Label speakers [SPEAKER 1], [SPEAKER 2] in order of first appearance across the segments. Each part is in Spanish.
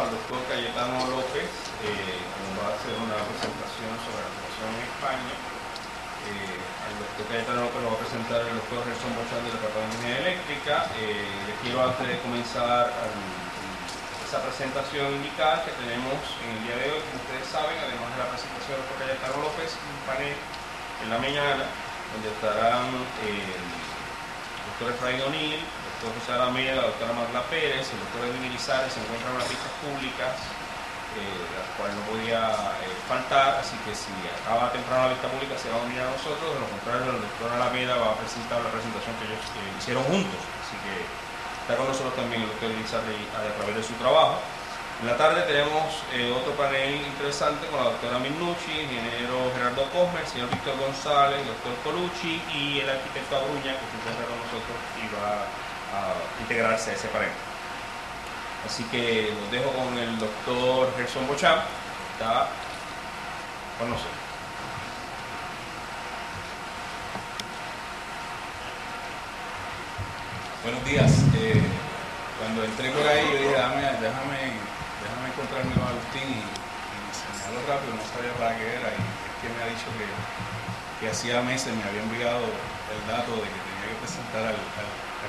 [SPEAKER 1] al doctor Cayetano López, que nos va a hacer una presentación sobre la situación en España. Al doctor Cayetano López lo va a presentar el doctor Gerson Bocham del Departamento de Ingeniería Eléctrica. Les quiero, antes de comenzar esa presentación, indicar que tenemos en el día de hoy, como ustedes saben, además de la presentación del doctor Cayetano López, un panel en la mañana donde estarán el doctor Efraín O'Neill, el doctor José Arameda, la doctora Marla Pérez, el doctor Edwin Irizarry. Se encuentran unas vistas públicas, las cuales no podía faltar, así que si acaba temprano la vista pública se va a unir a nosotros. De lo contrario, el doctor Alameda va a presentar la presentación que ellos hicieron juntos, así que está con nosotros también el doctor Irizarry a través de su trabajo. En la tarde tenemos otro panel interesante con la doctora Minucci, el ingeniero Gerardo Cosme, el señor Víctor González, el doctor Colucci y el arquitecto Abruña, que se encuentra con nosotros y va a integrarse a ese panel. Así que los dejo con el doctor Gerson Bocham, que está con nosotros.
[SPEAKER 2] Buenos días. Cuando entré por ahí, yo dije, déjame encontrarme con Agustín y me señaló rápido, no sabía para qué era, y es que me ha dicho que hacía meses me había enviado el dato de que tenía que presentar al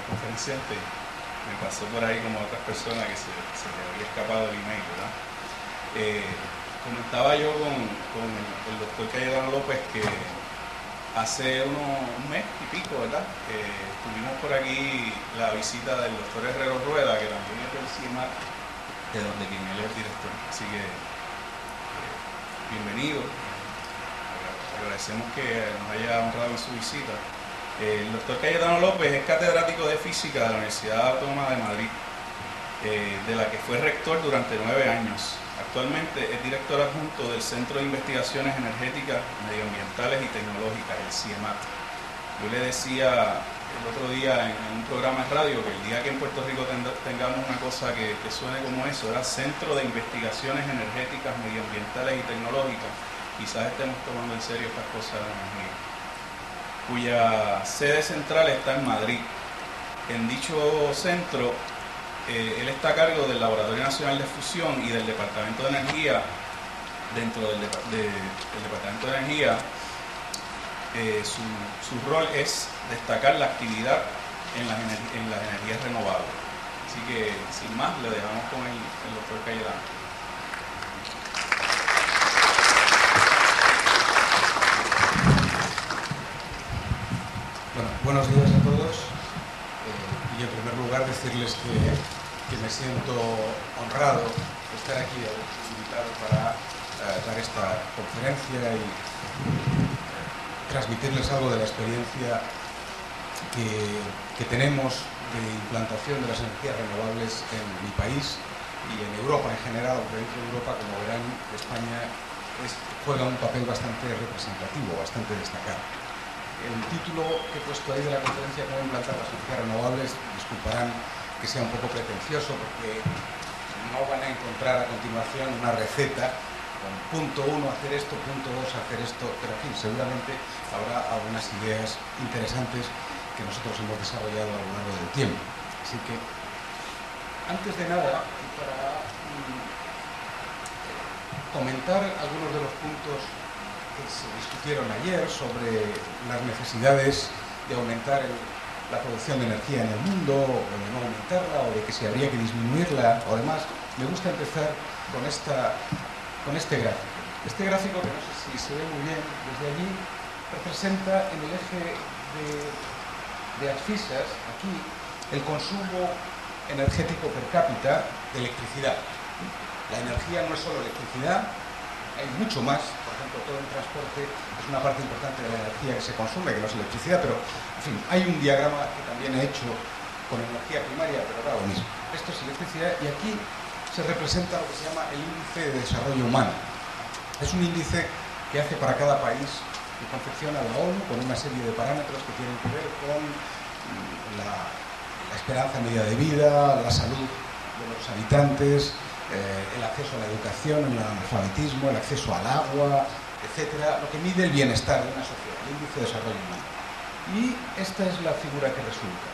[SPEAKER 2] conferenciante. Me pasó por ahí como a otras personas que se le había escapado el email, ¿verdad? Comentaba yo con el doctor Cayetano López que hace un mes y pico, ¿verdad? Tuvimos por aquí la visita del doctor Herrero Rueda, que también es del CIEMAT, de donde quien él es director. Así que bienvenido. Agradecemos que nos haya honrado en su visita. El doctor Cayetano López es catedrático de física de la Universidad Autónoma de Madrid, de la que fue rector durante 9 años. Actualmente es director adjunto del Centro de Investigaciones Energéticas, Medioambientales y Tecnológicas, el CIEMAT. Yo le decía el otro día en un programa de radio que el día que en Puerto Rico tengamos una cosa que suene como eso, era Centro de Investigaciones Energéticas, Medioambientales y Tecnológicas, quizás estemos tomando en serio estas cosas de la energía, cuya sede central está en Madrid. En dicho centro, él está a cargo del Laboratorio Nacional de Fusión y del Departamento de Energía. Dentro del Departamento de Energía, su rol es destacar la actividad en las energías renovables. Así que, sin más, le dejamos con el doctor Cayetano.
[SPEAKER 3] Bueno, buenos días a todos. Y en primer lugar decirles que me siento honrado de estar aquí invitado para dar esta conferencia y transmitirles algo de la experiencia que tenemos de implantación de las energías renovables en mi país y en Europa en general, aunque dentro de Europa, como verán, España juega un papel bastante representativo, bastante destacado. El título que he puesto ahí de la conferencia, cómo implantar las energías renovables, disculparán que sea un poco pretencioso porque no van a encontrar a continuación una receta con punto 1 hacer esto, punto 2 hacer esto, pero en fin, seguramente habrá algunas ideas interesantes que nosotros hemos desarrollado a lo largo del tiempo. Así que, antes de nada, y para comentar algunos de los puntos que se discutieron ayer sobre las necesidades de aumentar la producción de energía en el mundo, o de no aumentarla, o de que se habría que disminuirla, o demás, me gusta empezar con este gráfico. Este gráfico, que no sé si se ve muy bien desde allí, representa en el eje de abscisas, aquí, el consumo energético per cápita de electricidad. La energía no es solo electricidad, hay mucho más. Por ejemplo, todo el transporte es una parte importante de la energía que se consume, que no es electricidad, pero, en fin, hay un diagrama que también he hecho con energía primaria, pero da lo mismo. Esto es electricidad y aquí se representa lo que se llama el índice de desarrollo humano. Es un índice que hace para cada país, que confecciona la ONU con una serie de parámetros que tienen que ver con la esperanza media de vida, la salud de los habitantes, el acceso a la educación, el analfabetismo, el acceso al agua, etcétera, lo que mide el bienestar de una sociedad, el índice de desarrollo humano. Y esta es la figura que resulta.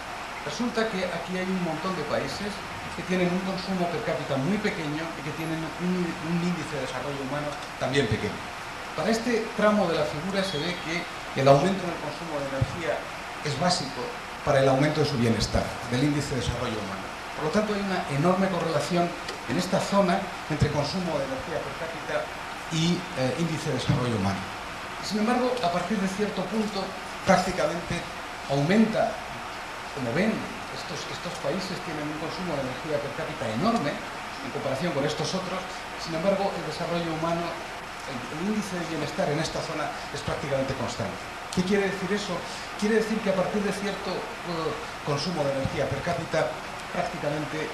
[SPEAKER 3] Resulta que aquí hay un montón de países, que tienen un consumo per cápita muy pequeño y que tienen un índice de desarrollo humano también pequeño. Para este tramo de la figura se ve que el aumento del consumo de energía es básico para el aumento de su bienestar, del índice de desarrollo humano. Por lo tanto, hay una enorme correlación en esta zona entre consumo de energía per cápita y índice de desarrollo humano. Sin embargo, a partir de cierto punto, prácticamente aumenta, como ven, estos países tienen un consumo de energía per cápita enorme en comparación con estos otros. Sin embargo, el desarrollo humano, el índice de bienestar en esta zona es prácticamente constante. ¿Qué quiere decir eso? Quiere decir que a partir de cierto consumo de energía per cápita, prácticamente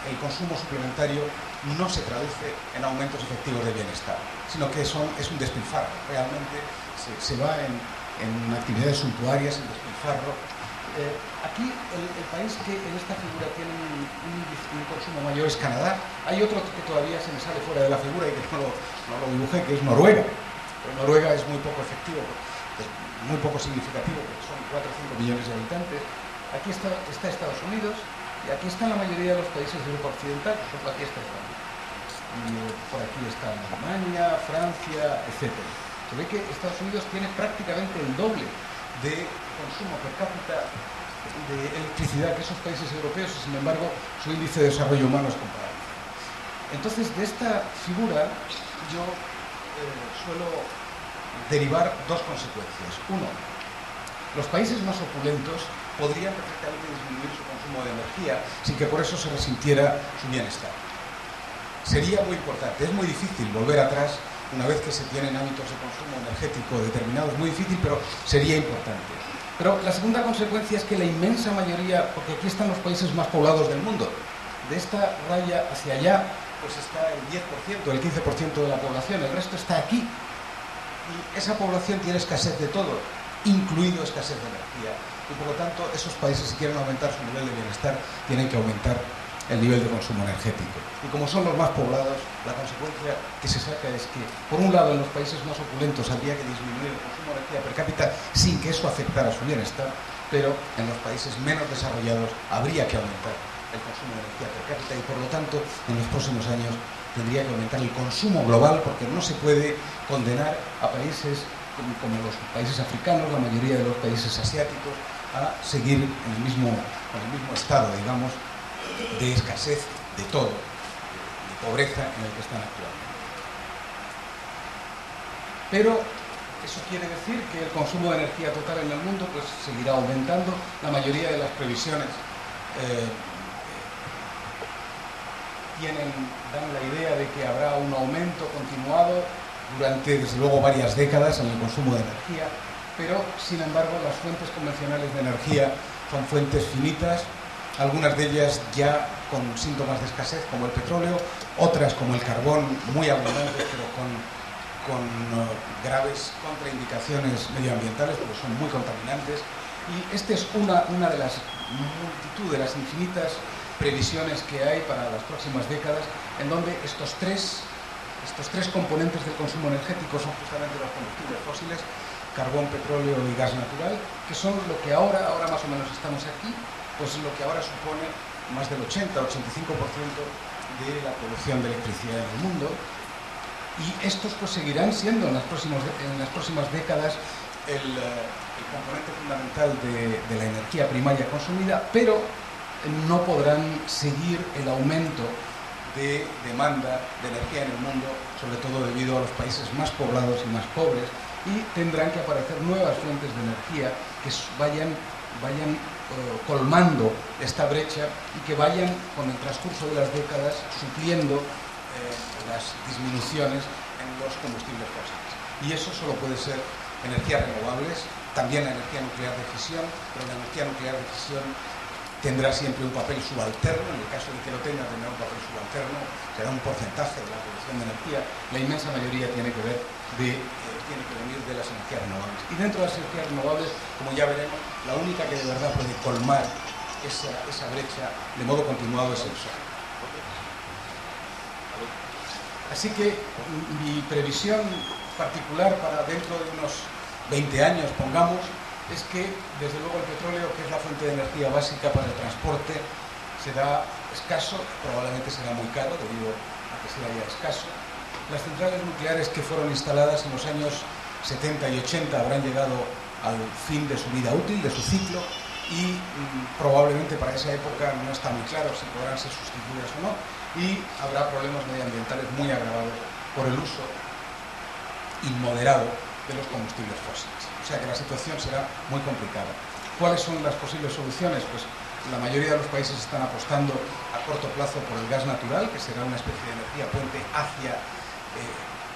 [SPEAKER 3] el consumo suplementario no se traduce en aumentos efectivos de bienestar, sino que es un despilfarro. Realmente se va en actividades suntuarias, en despilfarro. Aquí el país que en esta figura tiene un consumo mayor es Canadá. Hay otro que todavía se me sale fuera de la figura y que no lo dibujé, que es Noruega. Pero Noruega es muy poco efectivo, es muy poco significativo, porque son 4 o 5 millones de habitantes. Aquí está Estados Unidos y aquí están la mayoría de los países de Europa Occidental. Por ejemplo, aquí está España. Y por aquí está Alemania, Francia, etc. Se ve que Estados Unidos tiene prácticamente el doble de consumo per cápita de electricidad que esos países europeos y, sin embargo, su índice de desarrollo humano es comparable. Entonces, de esta figura yo suelo derivar dos consecuencias. Uno, los países más opulentos podrían perfectamente disminuir su consumo de energía sin que por eso se resintiera su bienestar. Sería muy importante, es muy difícil volver atrás una vez que se tienen hábitos de consumo energético determinados, muy difícil, pero sería importante. Pero la segunda consecuencia es que la inmensa mayoría, porque aquí están los países más poblados del mundo, de esta raya hacia allá, pues está el 10%, el 15% de la población, el resto está aquí. Y esa población tiene escasez de todo, incluido escasez de energía. Y por lo tanto, esos países, si quieren aumentar su nivel de bienestar, tienen que aumentar el nivel de consumo energético. Y como son los más poblados, la consecuencia que se saca es que, por un lado, en los países más opulentos habría que disminuir el consumo de energía per cápita sin que eso afectara su bienestar, pero en los países menos desarrollados habría que aumentar el consumo de energía per cápita y, por lo tanto, en los próximos años tendría que aumentar el consumo global, porque no se puede condenar a países como los países africanos, la mayoría de los países asiáticos, a seguir con el mismo estado, digamos, de escasez de todo, de pobreza en el que están actualmente. Pero eso quiere decir que el consumo de energía total en el mundo pues seguirá aumentando. La mayoría de las previsiones dan la idea de que habrá un aumento continuado durante, desde luego, varias décadas en el consumo de energía, pero, sin embargo, las fuentes convencionales de energía son fuentes finitas, algunas de ellas ya con síntomas de escasez, como el petróleo, otras, como el carbón, muy abundantes, pero con graves contraindicaciones medioambientales, porque son muy contaminantes. Y esta es una de las multitud de las infinitas previsiones que hay para las próximas décadas, en donde estos tres componentes del consumo energético son justamente los combustibles fósiles, carbón, petróleo y gas natural, que son lo que ahora más o menos estamos aquí, pues lo que ahora supone más del 80-85% de la producción de electricidad en el mundo. Y estos pues seguirán siendo en las próximas décadas el componente fundamental de la energía primaria consumida, pero no podrán seguir el aumento de demanda de energía en el mundo, sobre todo debido a los países más poblados y más pobres, y tendrán que aparecer nuevas fuentes de energía que vayan colmando esta brecha y que vayan, con el transcurso de las décadas, supliendo las disminuciones en los combustibles fósiles. Y eso solo puede ser energías renovables, también la energía nuclear de fisión, pero la energía nuclear de fisión tendrá siempre un papel subalterno. En el caso de que lo tenga, tendrá un papel subalterno, será un porcentaje de la producción de energía. La inmensa mayoría tiene que venir de las energías renovables. Y dentro de las energías renovables, como ya veremos, la única que de verdad puede colmar esa brecha de modo continuado es el sol. Así que mi previsión particular para dentro de unos 20 años, pongamos, es que, desde luego, el petróleo, que es la fuente de energía básica para el transporte, será escaso, probablemente será muy caro debido a que sea ya escaso. Las centrales nucleares que fueron instaladas en los años 70 y 80 habrán llegado al fin de su vida útil, de su ciclo, y probablemente para esa época no está muy claro si podrán ser sustituidas o no, y habrá problemas medioambientales muy agravados por el uso inmoderado de los combustibles fósiles. O sea que la situación será muy complicada. ¿Cuáles son las posibles soluciones? Pues la mayoría de los países están apostando a corto plazo por el gas natural, que será una especie de energía puente hacia,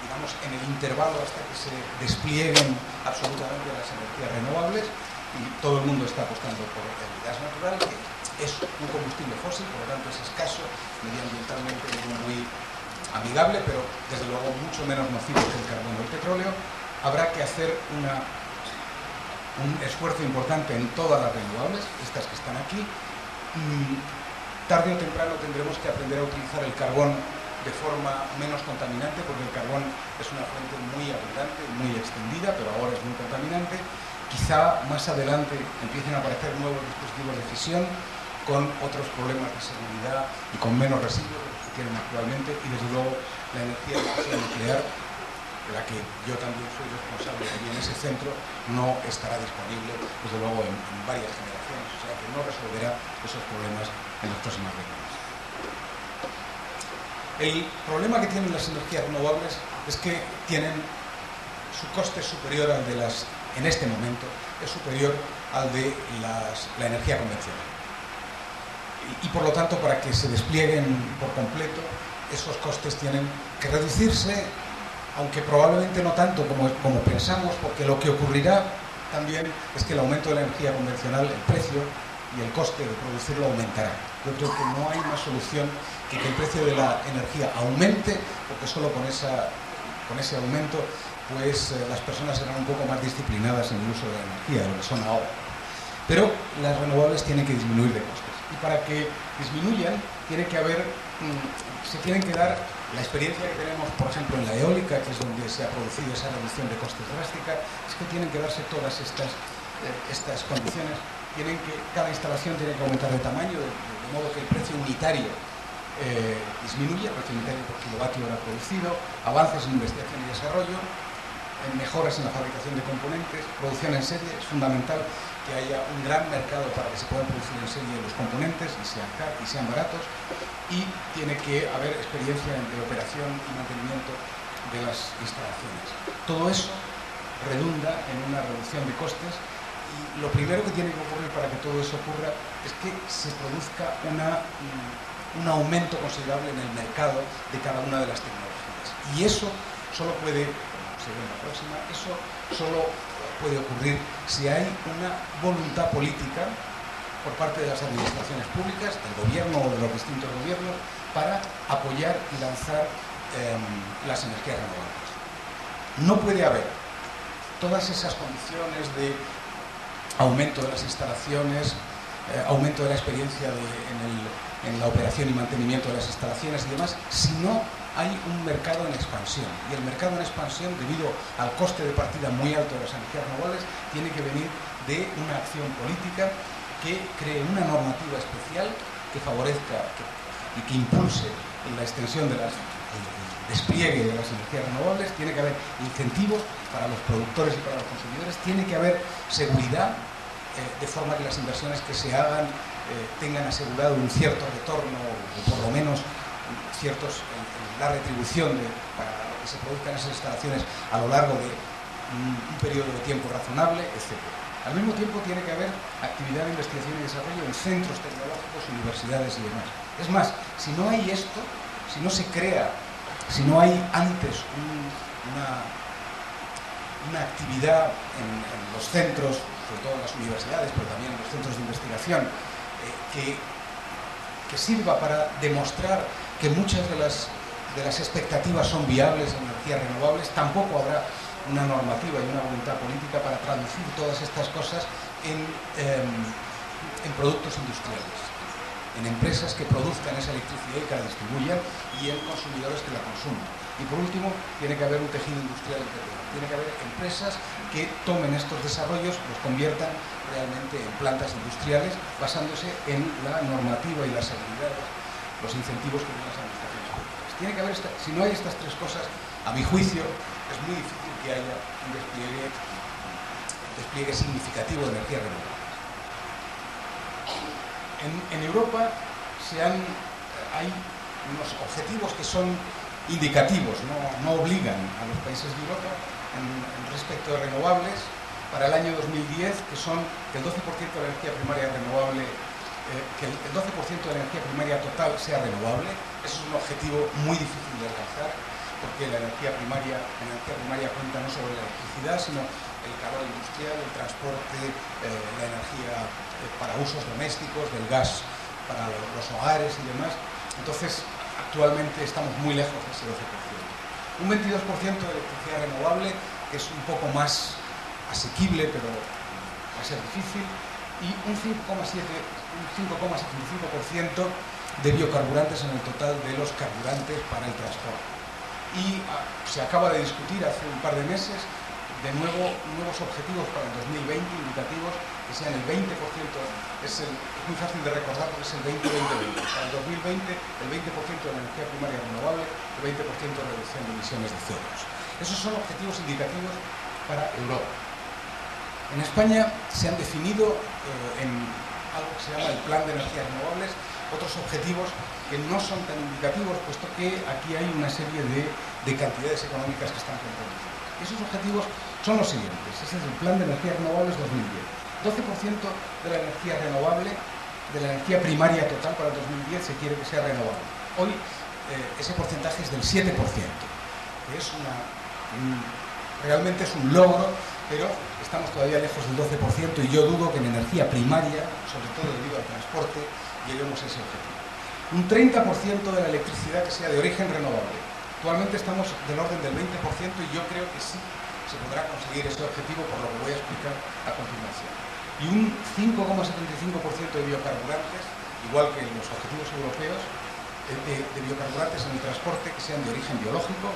[SPEAKER 3] digamos, en el intervalo hasta que se desplieguen absolutamente las energías renovables, y todo el mundo está apostando por el gas natural, que es un combustible fósil, por lo tanto es escaso, medioambientalmente muy amigable, pero desde luego mucho menos nocivo que el carbón o el petróleo. Habrá que hacer un esfuerzo importante en todas las renovables, estas que están aquí. Tarde o temprano tendremos que aprender a utilizar el carbón de forma menos contaminante, porque el carbón es una fuente muy abundante, muy extendida, pero ahora es muy contaminante. Quizá más adelante empiecen a aparecer nuevos dispositivos de fisión con otros problemas de seguridad y con menos residuos de los que tienen actualmente, y desde luego la energía nuclear, de la que yo también soy responsable y en ese centro, no estará disponible desde luego en varias generaciones, o sea que no resolverá esos problemas en las próximas décadas. El problema que tienen las energías renovables es que tienen su coste superior al de las, en este momento, es superior al de la energía convencional. Y por lo tanto, para que se desplieguen por completo, esos costes tienen que reducirse, aunque probablemente no tanto como pensamos, porque lo que ocurrirá también es que el aumento de la energía convencional, el precio y el coste de producirlo aumentará. Yo creo que no hay más solución que el precio de la energía aumente, porque solo con ese aumento pues las personas serán un poco más disciplinadas en el uso de la energía, de lo que son ahora. Pero las renovables tienen que disminuir de costes. Y para que disminuyan, se tienen que dar la experiencia que tenemos, por ejemplo, en la eólica, que es donde se ha producido esa reducción de costes drástica, es que tienen que darse todas estas condiciones. Cada instalación tiene que aumentar de tamaño, de modo que el precio unitario disminuye, el precio unitario por kilovatio hora producido, avances en investigación y desarrollo, en mejoras en la fabricación de componentes, producción en serie. Es fundamental que haya un gran mercado para que se puedan producir en serie los componentes y sean baratos, y tiene que haber experiencia de operación y mantenimiento de las instalaciones. Todo eso redunda en una reducción de costes, y lo primero que tiene que ocurrir para que todo eso ocurra es que se produzca un aumento considerable en el mercado de cada una de las tecnologías. Y eso solo puede, según la próxima, eso solo puede ocurrir si hay una voluntad política por parte de las administraciones públicas, del gobierno o de los distintos gobiernos, para apoyar y lanzar las energías renovables. No puede haber todas esas condiciones de aumento de las instalaciones, aumento de la experiencia en la operación y mantenimiento de las instalaciones y demás, si no hay un mercado en expansión. Y el mercado en expansión, debido al coste de partida muy alto de las energías renovables, tiene que venir de una acción política que cree una normativa especial que favorezca y que impulse la extensión el despliegue de las energías renovables. Tiene que haber incentivos para los productores y para los consumidores, tiene que haber seguridad, de forma que las inversiones que se hagan tengan asegurado un cierto retorno, o por lo menos la retribución para que se produzcan esas instalaciones a lo largo de un periodo de tiempo razonable, etc. Al mismo tiempo tiene que haber actividad de investigación y desarrollo en centros tecnológicos, universidades y demás. Es más, si no hay esto, si no se crea, si no hay antes una actividad en los centros, sobre todo en las universidades, pero también en los centros de investigación, que sirva para demostrar que muchas de las expectativas son viables en energías renovables, tampoco habrá una normativa y una voluntad política para traducir todas estas cosas en productos industriales. en empresas que produzcan esa electricidad y que la distribuyan, y en consumidores que la consuman. Y por último, tiene que haber un tejido industrial integral. Tiene que haber empresas que tomen estos desarrollos, los conviertan realmente en plantas industriales, basándose en la normativa y la seguridad, los incentivos que tienen las administraciones públicas. Tiene que haber si no hay estas tres cosas, a mi juicio, es muy difícil que haya un despliegue significativo de energías renovables. En Europa hay unos objetivos que son indicativos, no obligan a los países de Europa en respecto de renovables para el año 2010, que son que el 12% de la energía primaria renovable, que el 12% de la energía primaria total sea renovable. Eso es un objetivo muy difícil de alcanzar, porque la energía primaria cuenta no solo la electricidad, sino el calor industrial, el transporte, la energía para usos domésticos, del gas para los hogares y demás. Entonces, actualmente estamos muy lejos de ese 12%. Un 22% de electricidad renovable, que es un poco más asequible, pero va a ser difícil, y un 5,75% de biocarburantes en el total de los carburantes para el transporte. Y se acaba de discutir hace un par de meses de nuevo nuevos objetivos para el 2020, indicativos, que sean el 20%, es muy fácil de recordar porque es el 20-20-20. Para el 2020, el 20% de la energía primaria renovable, el 20% de reducción de emisiones de CO2. Esos son objetivos indicativos para Europa. En España se han definido en algo que se llama el Plan de Energías Renovables otros objetivos que no son tan indicativos, puesto que aquí hay una serie de cantidades económicas que están comprometidas. Esos objetivos son los siguientes. Ese es el Plan de Energías Renovables 2010. 12% de la energía renovable, de la energía primaria total para el 2010 se quiere que sea renovable. Hoy ese porcentaje es del 7%, que es realmente es un logro, pero estamos todavía lejos del 12% y yo dudo que en energía primaria, sobre todo debido al transporte, lleguemos a ese objetivo. Un 30% de la electricidad que sea de origen renovable. Actualmente estamos del orden del 20% y yo creo que sí se podrá conseguir ese objetivo, por lo que voy a explicar a continuación. Y un 5,75% de biocarburantes, igual que en los objetivos europeos, de biocarburantes en el transporte que sean de origen biológico,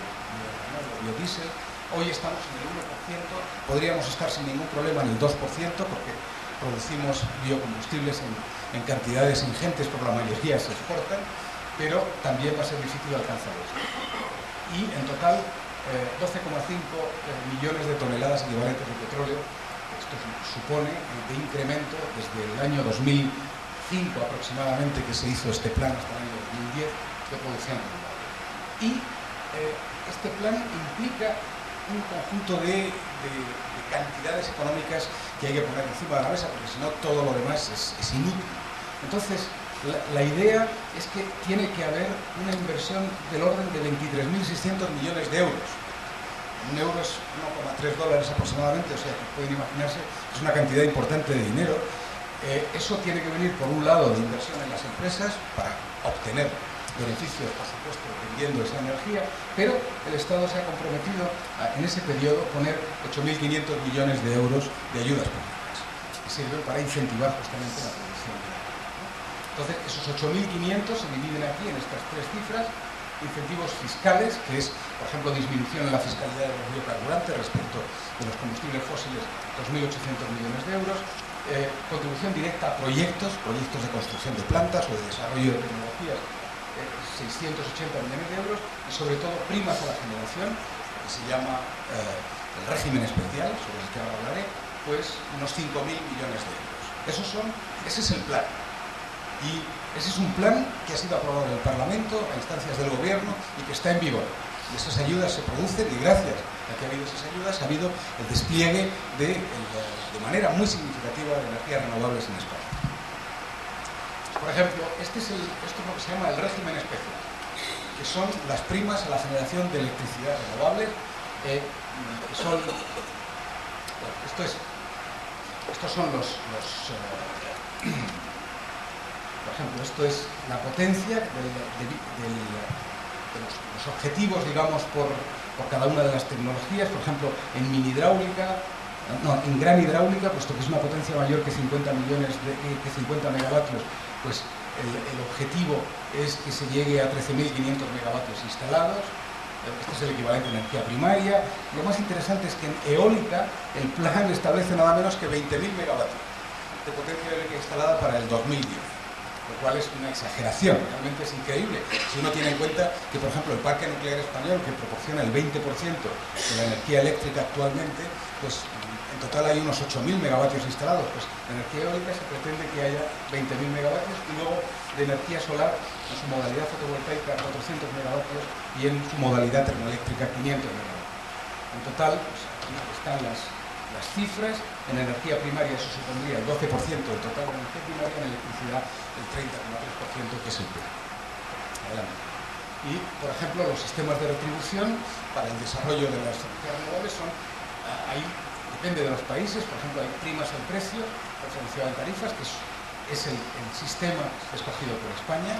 [SPEAKER 3] biodiesel. Hoy estamos en el 1%, podríamos estar sin ningún problema en el 2%, porque producimos biocombustibles en cantidades ingentes, por la mayoría se exportan, pero también va a ser difícil alcanzar eso. Y en total, 12,5 millones de toneladas equivalentes de petróleo. Esto supone de incremento desde el año 2005 aproximadamente, que se hizo este plan, hasta el año 2010, de producción renovable. Y este plan implica un conjunto de cantidades económicas que hay que poner encima de la mesa, porque si no todo lo demás es inútil. Entonces, la idea es que tiene que haber una inversión del orden de 23.600 millones de euros. Un euro es $1,3 aproximadamente, o sea que pueden imaginarse que es una cantidad importante de dinero. Eso tiene que venir, por un lado, de inversión en las empresas para obtener beneficios, por supuesto, vendiendo esa energía, pero el Estado se ha comprometido en ese periodo a poner 8.500 millones de euros de ayudas públicas, que sirven para incentivar justamente la producción de energía. Entonces, esos 8.500 se dividen aquí en estas tres cifras: incentivos fiscales, que es, por ejemplo, disminución en la fiscalidad de los biocarburantes respecto de los combustibles fósiles, 2.800 millones de euros, contribución directa a proyectos de construcción de plantas o de desarrollo de tecnologías, 680 millones de euros, y sobre todo primas a la generación, que se llama el régimen especial, sobre el que ahora hablaré, pues unos 5.000 millones de euros. Ese es el plan. Y ese es un plan que ha sido aprobado en el Parlamento a instancias del Gobierno y que está en vigor. Y esas ayudas se producen, y gracias a que ha habido esas ayudas ha habido el despliegue de manera muy significativa de energías renovables en España. Por ejemplo, esto es lo que se llama el régimen especial, que son las primas a la generación de electricidad renovable. Estos son por ejemplo, esto es la potencia de los objetivos, digamos, por cada una de las tecnologías. Por ejemplo, en gran hidráulica, puesto que es una potencia mayor que 50 megavatios, pues el objetivo es que se llegue a 13.500 megavatios instalados. Este es el equivalente a energía primaria. Lo más interesante es que en eólica el plan establece nada menos que 20.000 megavatios de potencia eólica instalada para el 2010, lo cual es una exageración, realmente es increíble. Si uno tiene en cuenta que, por ejemplo, el parque nuclear español, que proporciona el 20% de la energía eléctrica actualmente, pues en total hay unos 8.000 megavatios instalados. Pues en energía eólica se pretende que haya 20.000 megavatios, y luego de energía solar en su modalidad fotovoltaica 400 megavatios y en su modalidad termoeléctrica 500 megavatios. En total, pues aquí están las cifras. En energía primaria eso supondría el 12% del total de energía primaria, en electricidad el 30,3%, que es el PIB. Adelante. Y, por ejemplo, los sistemas de retribución para el desarrollo de las energías renovables son, ahí depende de los países. Por ejemplo, hay primas al precio, referenciado en tarifas, que es el sistema escogido por España.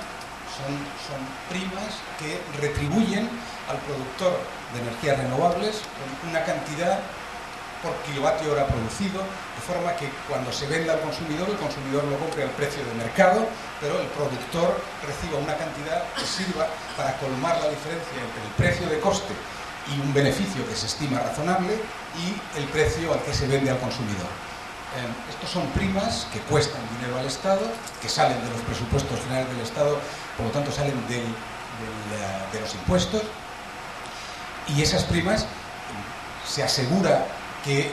[SPEAKER 3] Son primas que retribuyen al productor de energías renovables con una cantidad por kilovatio hora producido, de forma que cuando se venda al consumidor, el consumidor lo compre al precio de mercado, pero el productor reciba una cantidad que sirva para colmar la diferencia entre el precio de coste y un beneficio que se estima razonable y el precio al que se vende al consumidor. Estos son primas que cuestan dinero al Estado, que salen de los presupuestos generales del Estado, por lo tanto salen de los impuestos, y esas primas se asegura que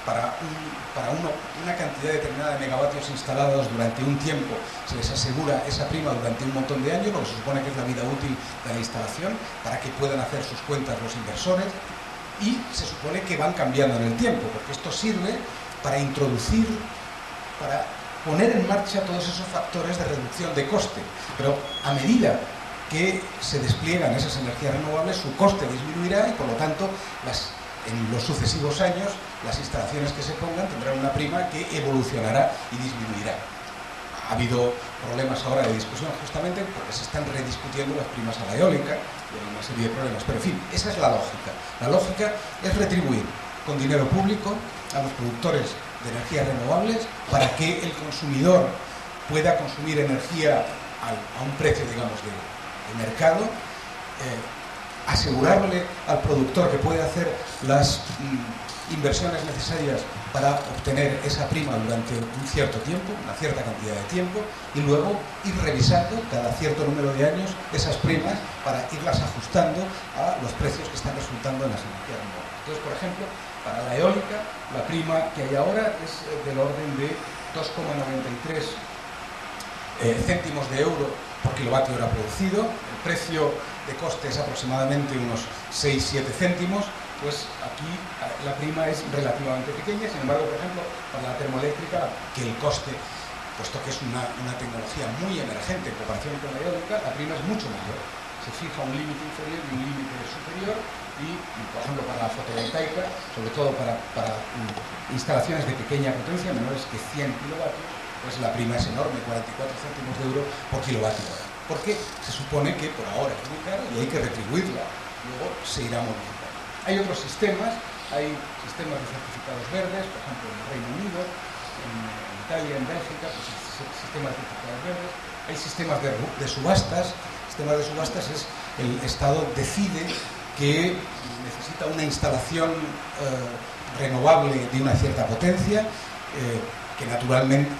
[SPEAKER 3] para una cantidad determinada de megavatios instalados durante un tiempo se les asegura esa prima durante un montón de años, lo que se supone que es la vida útil de la instalación, para que puedan hacer sus cuentas los inversores, y se supone que van cambiando en el tiempo, porque esto sirve para introducir, para poner en marcha todos esos factores de reducción de coste, pero a medida que se despliegan esas energías renovables, su coste disminuirá y, por lo tanto, en los sucesivos años, las instalaciones que se pongan tendrán una prima que evolucionará y disminuirá. Ha habido problemas ahora de discusión justamente porque se están rediscutiendo las primas a la eólica y hay una serie de problemas. Pero, en fin, esa es la lógica. La lógica es retribuir con dinero público a los productores de energías renovables para que el consumidor pueda consumir energía a un precio, digamos, de mercado, asegurarle al productor que puede hacer las inversiones necesarias para obtener esa prima durante un cierto tiempo, una cierta cantidad de tiempo, y luego ir revisando cada cierto número de años esas primas para irlas ajustando a los precios que están resultando en las energías renovables. Entonces, por ejemplo, para la eólica, la prima que hay ahora es del orden de 2,93 céntimos de euro por kilovatio hora producido. El precio de coste es aproximadamente unos 6-7 céntimos. Pues aquí la prima es relativamente pequeña. Sin embargo, por ejemplo, para la termoeléctrica, que el coste, puesto que es una tecnología muy emergente en comparación con la eólica, la prima es mucho mayor. Se fija un límite inferior y un límite superior, y, por ejemplo, para la fotovoltaica, sobre todo para instalaciones de pequeña potencia, menores que 100 kilovatios, pues la prima es enorme, 44 céntimos de euro por kilovatio hora. Porque se supone que por ahora es muy cara y hay que retribuirla. Luego se irá modificando. Hay otros sistemas, hay sistemas de certificados verdes, por ejemplo, en el Reino Unido, en Italia, en Bélgica, pues sistemas de certificados verdes. Hay sistemas de subastas. Sistemas de subastas es el Estado decide que necesita una instalación renovable de una cierta potencia, que naturalmente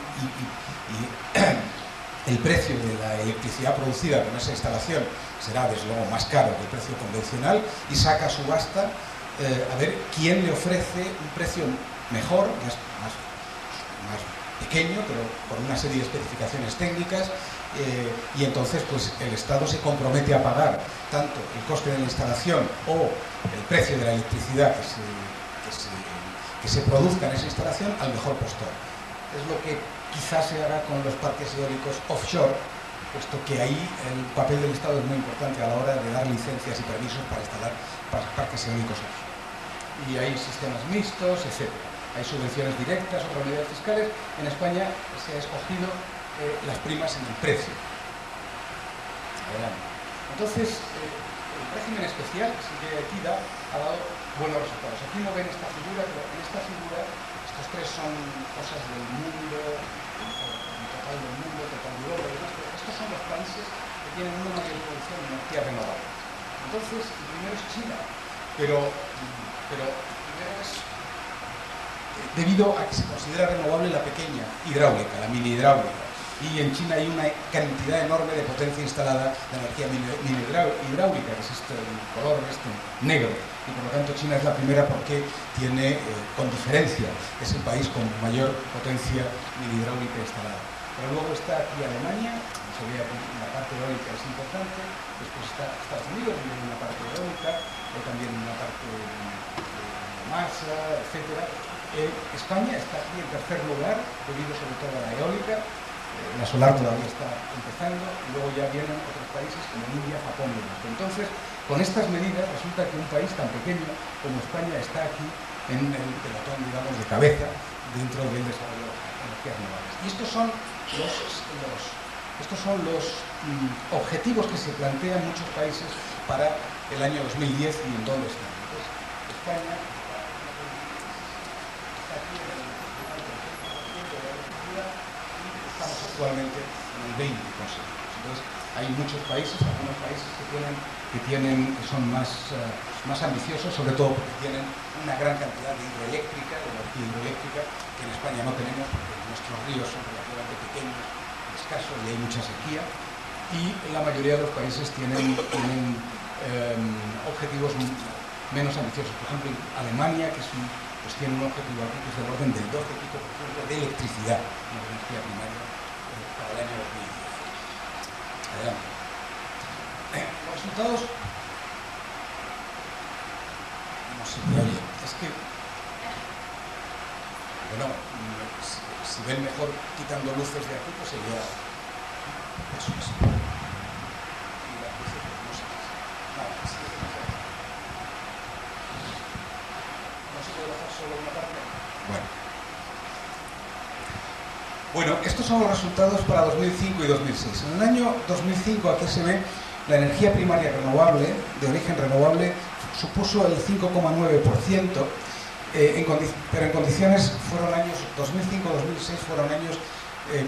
[SPEAKER 3] el precio de la electricidad producida con esa instalación será desde luego más caro que el precio convencional, y saca a subasta a ver quién le ofrece un precio mejor, más pequeño, pero con una serie de especificaciones técnicas, y entonces pues el Estado se compromete a pagar tanto el coste de la instalación o el precio de la electricidad que se produzca en esa instalación al mejor postor. Es lo que quizás se hará con los parques eólicos offshore, puesto que ahí el papel del Estado es muy importante a la hora de dar licencias y permisos para instalar parques eólicos offshore. Y hay sistemas mixtos, etc. Hay subvenciones directas, otras unidades fiscales. En España se ha escogido las primas en el precio. Adelante. Entonces, el régimen especial, sí que aquí ha dado buenos resultados. Aquí no ven esta figura, pero en esta figura estos tres son cosas del mundo, en total del mundo, total de Europa y demás, pero estos son los países que tienen una mayor producción de energía renovable. Entonces, el primero es China, pero primero es debido a que se considera renovable la pequeña hidráulica, la mini hidráulica. Y en China hay una cantidad enorme de potencia instalada de energía mini hidráulica, que es el color negro. Y por lo tanto China es la primera porque tiene, con diferencia, es el país con mayor potencia mini hidráulica instalada. Pero luego está aquí Alemania, como se ve aquí, la parte eólica es importante. Después está Estados Unidos, tiene una parte eólica, o también una parte de masa, etc. España está aquí en tercer lugar, debido sobre todo a la eólica. La solar todavía está empezando, y luego ya vienen otros países como India, Japón y demás. Entonces, con estas medidas resulta que un país tan pequeño como España está aquí en el pelotón, digamos, de cabeza dentro del desarrollo de energías renovables. Y estos son los objetivos que se plantean muchos países para el año 2010 y en dónde están. Entonces, España está aquí en el 50% de la electricidad y estamos actualmente en el 20%. Entonces, hay muchos países, algunos países que son más ambiciosos, sobre todo porque tienen una gran cantidad de hidroeléctrica, de energía hidroeléctrica, que en España no tenemos porque nuestros ríos son relativamente pequeños, escasos y hay mucha sequía. Y la mayoría de los países tienen objetivos menos ambiciosos. Por ejemplo, Alemania, que tiene un objetivo aquí que es del orden del 12% de electricidad, de energía primaria, para el año 2010. Adelante. Los resultados, no se me oye, es que, bueno, si ven mejor quitando luces de aquí, pues sería eso es. Y las luces, pues no sé qué es. Nada, sí, no se puede bajar solo una parte. Bueno, estos son los resultados para 2005 y 2006. En el año 2005, aquí se ve, la energía primaria renovable, de origen renovable, supuso el 5,9%, pero en condiciones, fueron años 2005-2006, fueron años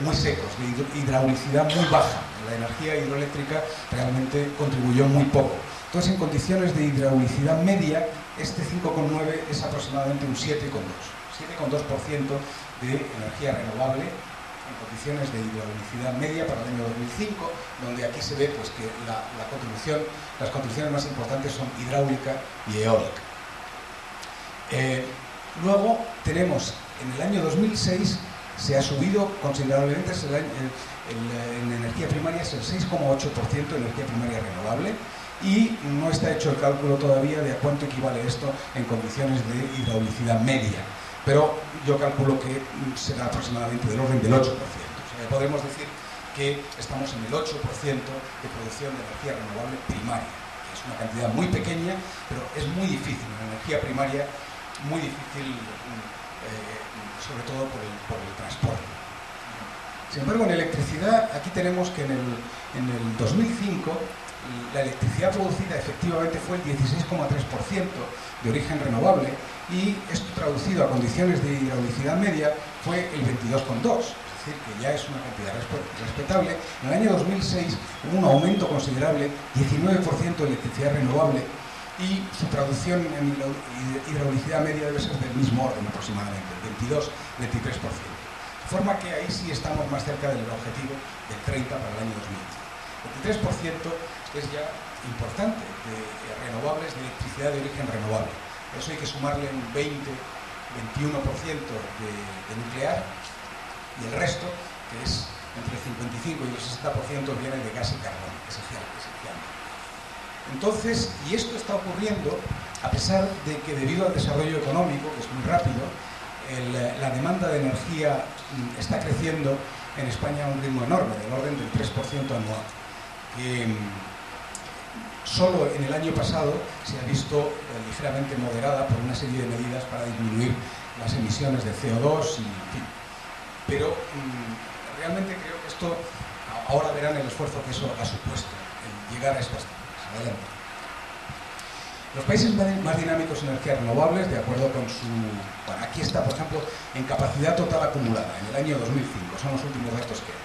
[SPEAKER 3] muy secos, de hidraulicidad muy baja. La energía hidroeléctrica realmente contribuyó muy poco. Entonces, en condiciones de hidraulicidad media, este 5,9 es aproximadamente un 7,2%. 7,2% de energía renovable en condiciones de hidraulicidad media para el año 2005, donde aquí se ve pues, que las contribuciones más importantes son hidráulica y eólica. Luego tenemos, en el año 2006, se ha subido considerablemente, en energía primaria es el 6,8% de energía primaria renovable, y no está hecho el cálculo todavía de a cuánto equivale esto en condiciones de hidraulicidad media. Pero yo calculo que será aproximadamente del orden del 8%. O sea, podemos decir que estamos en el 8% de producción de energía renovable primaria, que es una cantidad muy pequeña, pero es muy difícil, en energía primaria, muy difícil, sobre todo por el transporte. Sin embargo, en electricidad, aquí tenemos que en el 2005, la electricidad producida efectivamente fue el 16,3% de origen renovable, y esto traducido a condiciones de hidraulicidad media fue el 22,2%, es decir, que ya es una cantidad respetable. En el año 2006 hubo un aumento considerable, 19% de electricidad renovable, y su traducción en hidraulicidad media debe ser del mismo orden aproximadamente, 22-23%. De forma que ahí sí estamos más cerca del objetivo del 30% para el año 2010. 23% es ya importante de renovables, de electricidad de origen renovable. A eso hay que sumarle un 20-21% de nuclear, y el resto, que es entre el 55 y el 60%, viene de gas y carbón, esencialmente. Entonces, y esto está ocurriendo a pesar de que debido al desarrollo económico, que es muy rápido, la demanda de energía está creciendo en España a un ritmo enorme, del orden del 3% anual. Solo en el año pasado se ha visto ligeramente moderada por una serie de medidas para disminuir las emisiones de CO2 y en fin. Pero realmente creo que esto, ahora verán el esfuerzo que eso ha supuesto, el llegar a estas cifras. Adelante. Los países más dinámicos en energías renovables, de acuerdo con su... Bueno, aquí está, por ejemplo, en capacidad total acumulada, en el año 2005, son los últimos datos que hay.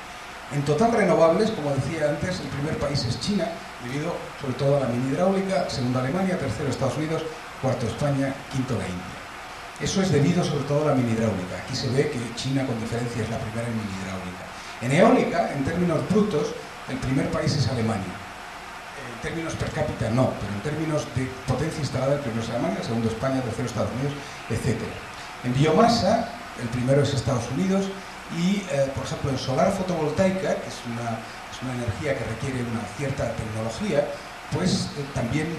[SPEAKER 3] En total renovables, como decía antes, el primer país es China, debido sobre todo a la mini hidráulica, segundo Alemania, tercero Estados Unidos, cuarto España, quinto la India. Eso es debido sobre todo a la mini hidráulica. Aquí se ve que China con diferencia es la primera en mini hidráulica. En eólica, en términos brutos, el primer país es Alemania. En términos per cápita no, pero en términos de potencia instalada el primero es Alemania, el segundo España, el tercero Estados Unidos, etc. En biomasa, el primero es Estados Unidos y, por ejemplo, en solar fotovoltaica, que es una energía que requiere una cierta tecnología, pues también,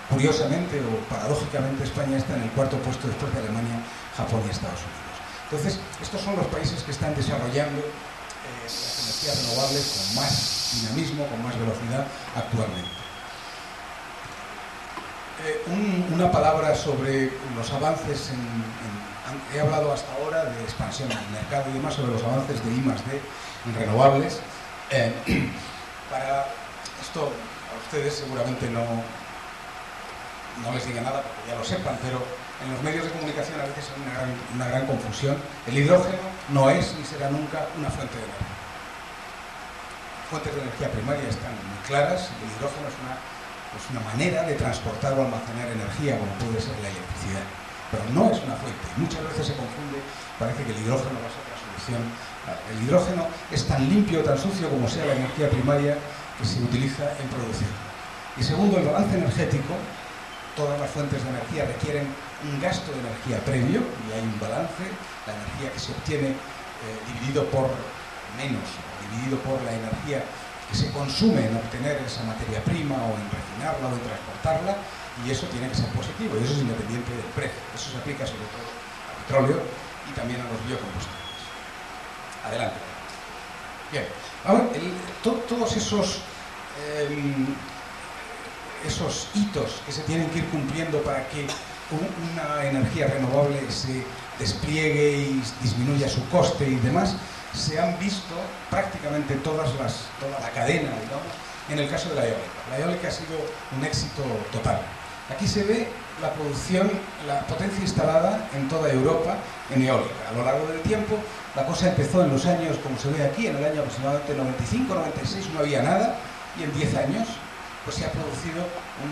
[SPEAKER 3] curiosamente o paradójicamente, España está en el cuarto puesto después de Alemania, Japón y Estados Unidos. Entonces, estos son los países que están desarrollando las energías renovables con más dinamismo, con más velocidad actualmente. Una palabra sobre los avances he hablado hasta ahora de expansión del mercado y demás, sobre los avances de I+D en renovables. Para esto a ustedes seguramente no les diga nada porque ya lo sepan, pero en los medios de comunicación a veces hay una gran confusión. El hidrógeno no es ni será nunca una fuente de energía. Fuentes de energía primaria están muy claras. El hidrógeno es una manera de transportar o almacenar energía, como puede ser la electricidad, pero no es una fuente. Muchas veces se confunde, parece que el hidrógeno va a ser la solución. El hidrógeno es tan limpio, tan sucio como sea la energía primaria que se utiliza en producción. Y segundo, el balance energético. Todas las fuentes de energía requieren un gasto de energía previo y hay un balance. La energía que se obtiene dividido por menos, dividido por la energía que se consume en obtener esa materia prima o en refinarla o en transportarla, y eso tiene que ser positivo, y eso es independiente del precio. Eso se aplica sobre todo al petróleo y también a los biocombustibles. Adelante. Bien, ahora, todos esos hitos que se tienen que ir cumpliendo para que una energía renovable se despliegue y disminuya su coste y demás, se han visto prácticamente toda la cadena, digamos, en el caso de la eólica. La eólica ha sido un éxito total. Aquí se ve la producción, la potencia instalada en toda Europa en eólica. A lo largo del tiempo, la cosa empezó en los años, como se ve aquí, en el año aproximadamente 95, 96, no había nada, y en 10 años pues se ha producido un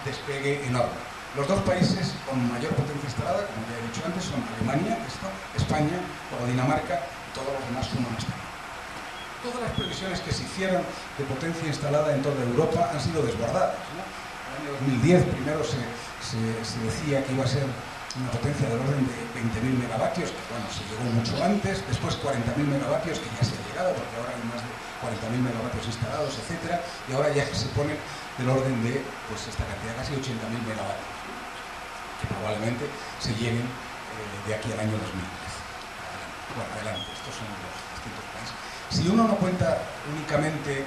[SPEAKER 3] despegue enorme. Los dos países con mayor potencia instalada, como ya he dicho antes, son Alemania, España, luego Dinamarca, y todos los demás suman hasta ahí. Todas las previsiones que se hicieron de potencia instalada en toda Europa han sido desbordadas, ¿no? En el año 2010 primero se decía que iba a ser una potencia del orden de 20.000 megavatios, que bueno, se llegó mucho antes, después 40.000 megavatios, que ya se ha llegado, porque ahora hay más de 40.000 megavatios instalados, etcétera, y ahora ya se pone del orden de, pues, esta cantidad, casi 80.000 megavatios, que probablemente se lleguen de aquí al año 2010. Bueno, adelante, estos son los distintos países. Si uno no cuenta únicamente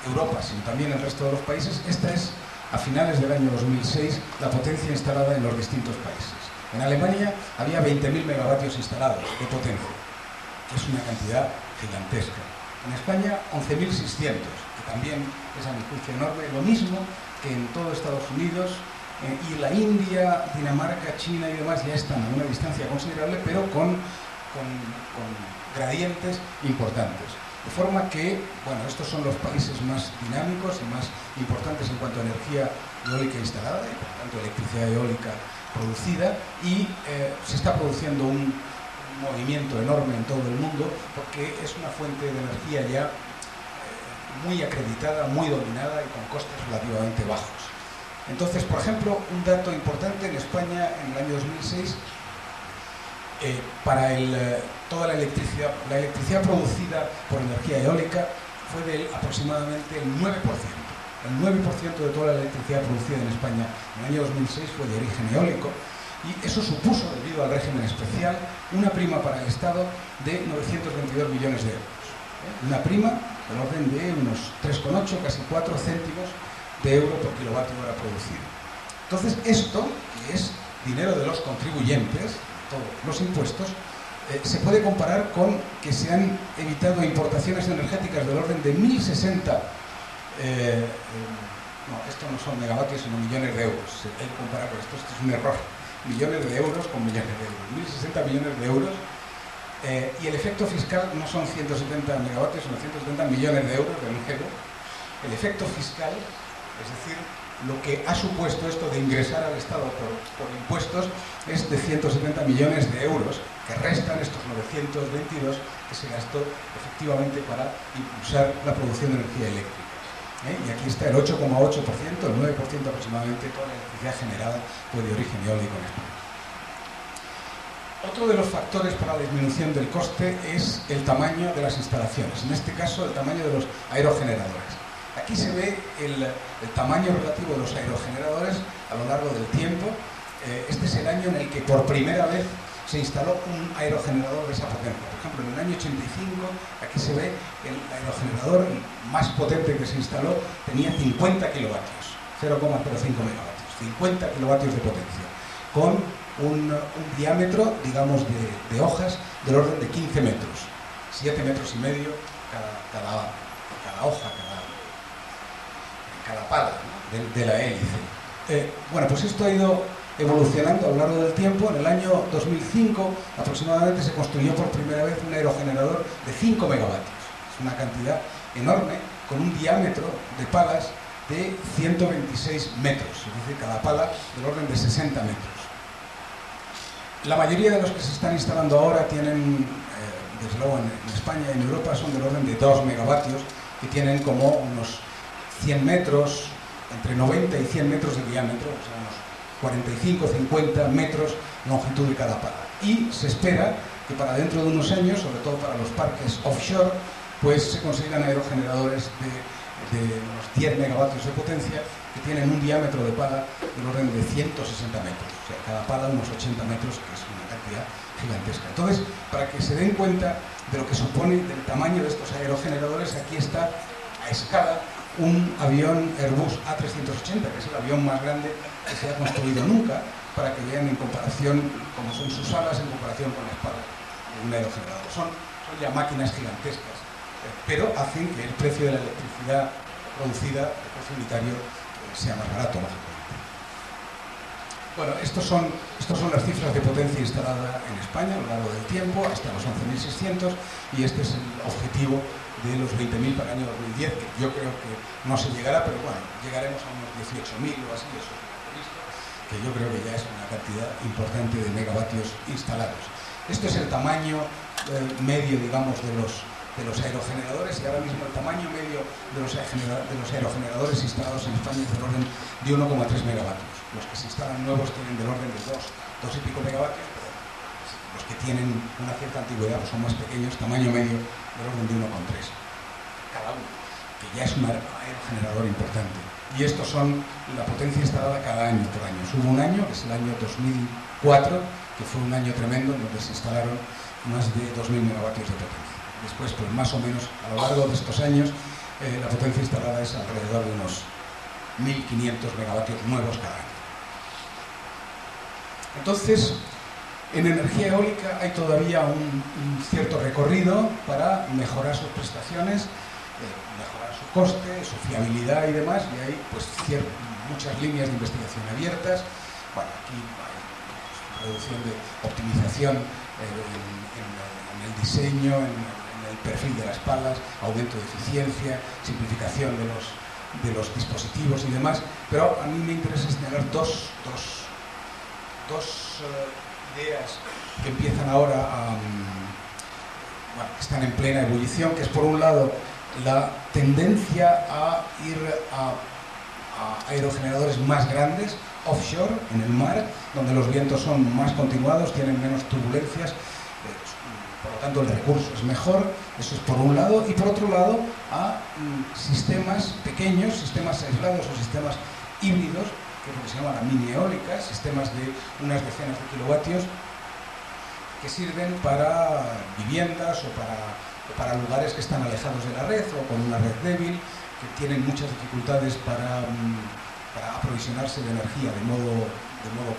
[SPEAKER 3] Europa, sino también el resto de los países, esta es, a finales del año 2006, la potencia instalada en los distintos países. En Alemania había 20.000 megavatios instalados de potencia, que es una cantidad gigantesca. En España, 11.600, que también es a mi juicio enorme, lo mismo que en todo Estados Unidos, y la India, Dinamarca, China y demás ya están a una distancia considerable, pero con gradientes importantes. De forma que, bueno, estos son los países más dinámicos y más importantes en cuanto a energía eólica instalada y, por tanto, electricidad eólica producida, y se está produciendo un movimiento enorme en todo el mundo porque es una fuente de energía ya muy acreditada, muy dominada y con costes relativamente bajos. Entonces, por ejemplo, un dato importante: en España, en el año 2006, para toda la electricidad producida por energía eólica fue de aproximadamente el 9%. El 9% de toda la electricidad producida en España en el año 2006 fue de origen eólico, y eso supuso, debido al régimen especial, una prima para el Estado de 922 millones de euros. Una prima del orden de unos 3,8, casi 4 céntimos de euro por kilovatio hora producido. Entonces, esto, que es dinero de los contribuyentes, todos los impuestos, se puede comparar con que se han evitado importaciones energéticas del orden de 1.060, no, esto no son megavatios, sino millones de euros. Hay que comparar con esto es un error. Millones de euros con millones de euros. 1.060 millones de euros Y el efecto fiscal no son 170 megavatios, sino 170 millones de euros de nuevo. El efecto fiscal, es decir, lo que ha supuesto esto de ingresar al Estado por impuestos, es de 170 millones de euros, que restan estos 922 que se gastó efectivamente para impulsar la producción de energía eléctrica. Y aquí está el 8,8%, el 9% aproximadamente, toda la electricidad generada fue de origen eólico en España. Otro de los factores para la disminución del coste es el tamaño de las instalaciones, en este caso el tamaño de los aerogeneradores. Aquí se ve el tamaño relativo de los aerogeneradores a lo largo del tiempo. Este es el año en el que por primera vez se instaló un aerogenerador de esa potencia. Por ejemplo, en el año 85, aquí se ve el aerogenerador más potente que se instaló, tenía 50 kilovatios, 0,05 megavatios, 50 kilovatios de potencia, con un diámetro, digamos, de hojas del orden de 15 metros, 7 metros y medio cada hoja, cada pala, ¿no?, de la hélice. Bueno, pues esto ha ido evolucionando a lo largo del tiempo. En el año 2005 aproximadamente se construyó por primera vez un aerogenerador de 5 megavatios. Es una cantidad enorme, con un diámetro de palas de 126 metros, es decir, cada pala del orden de 60 metros. La mayoría de los que se están instalando ahora tienen, desde luego en España y en Europa, son del orden de 2 megavatios, que tienen como unos 100 metros, entre 90 y 100 metros de diámetro, o sea, unos 45-50 metros de longitud de cada pala. Y se espera que para dentro de unos años, sobre todo para los parques offshore, pues se consigan aerogeneradores de unos 10 megavatios de potencia, que tienen un diámetro de pala del orden de 160 metros, o sea, cada pala unos 80 metros, que es una cantidad gigantesca. Entonces, para que se den cuenta de lo que supone, del tamaño de estos aerogeneradores, aquí está a escala un avión Airbus A380, que es el avión más grande que se ha construido nunca, para que vean en comparación cómo son sus alas en comparación con la espalda de un aerogenerador. Son ya máquinas gigantescas, pero hacen que el precio de la electricidad producida, el precio unitario, sea más barato, lógicamente. Bueno, estos son las cifras de potencia instalada en España a lo largo del tiempo, hasta los 11.600, y este es el objetivo de los 20.000 para el año 2010, que yo creo que no se llegará, pero bueno, llegaremos a unos 18.000 o así, eso es lo previsto, que yo creo que ya es una cantidad importante de megavatios instalados. Este es el tamaño medio, digamos, de los aerogeneradores, y ahora mismo el tamaño medio de los aerogeneradores instalados en España es del orden de 1,3 megavatios. Los que se instalan nuevos tienen del orden de 2 y pico megavatios, pero los que tienen una cierta antigüedad, pues son más pequeños, tamaño medio del orden de 1,3 cada uno, que ya es un aerogenerador importante. Y estos son la potencia instalada cada año por año. Hubo un año, que es el año 2004, que fue un año tremendo, en donde se instalaron más de 2.000 megavatios de potencia. Después, pues más o menos, a lo largo de estos años, la potencia instalada es alrededor de unos 1.500 megavatios nuevos cada año. Entonces, en energía eólica hay todavía un cierto recorrido para mejorar sus prestaciones, mejorar su coste, su fiabilidad y demás, y hay pues muchas líneas de investigación abiertas. Bueno, aquí hay reducción de optimización en el diseño, en el perfil de las palas, aumento de eficiencia, simplificación de los dispositivos y demás, pero a mí me interesa señalar dos ideas que empiezan ahora que están en plena ebullición, que es por un lado la tendencia a ir a aerogeneradores más grandes, offshore, en el mar, donde los vientos son más continuados, tienen menos turbulencias, por lo tanto el recurso es mejor. Eso es por un lado, y por otro lado a sistemas pequeños, sistemas aislados o sistemas híbridos, que es lo que se llama la mini eólica, sistemas de unas decenas de kilovatios, que sirven para viviendas o para lugares que están alejados de la red o con una red débil, que tienen muchas dificultades para aprovisionarse de energía de modo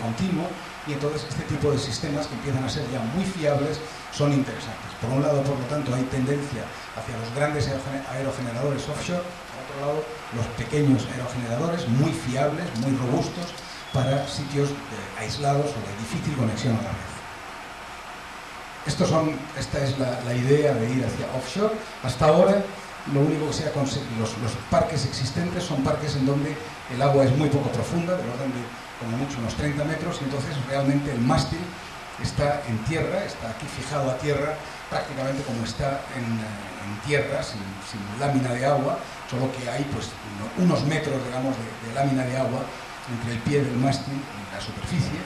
[SPEAKER 3] continuo, y entonces este tipo de sistemas, que empiezan a ser ya muy fiables, son interesantes. Por un lado, por lo tanto, hay tendencia hacia los grandes aerogeneradores offshore, por otro lado, los pequeños aerogeneradores muy fiables, muy robustos, para sitios aislados o de difícil conexión a la red. Esta es la idea de ir hacia offshore. Hasta ahora lo único que se ha conseguido, los parques existentes son parques en donde el agua es muy poco profunda, del orden de como mucho unos 30 metros, y entonces realmente el mástil está en tierra, está aquí fijado a tierra, prácticamente como está en tierra, sin lámina de agua, solo que hay pues unos metros, digamos, de lámina de agua entre el pie del mástil y la superficie.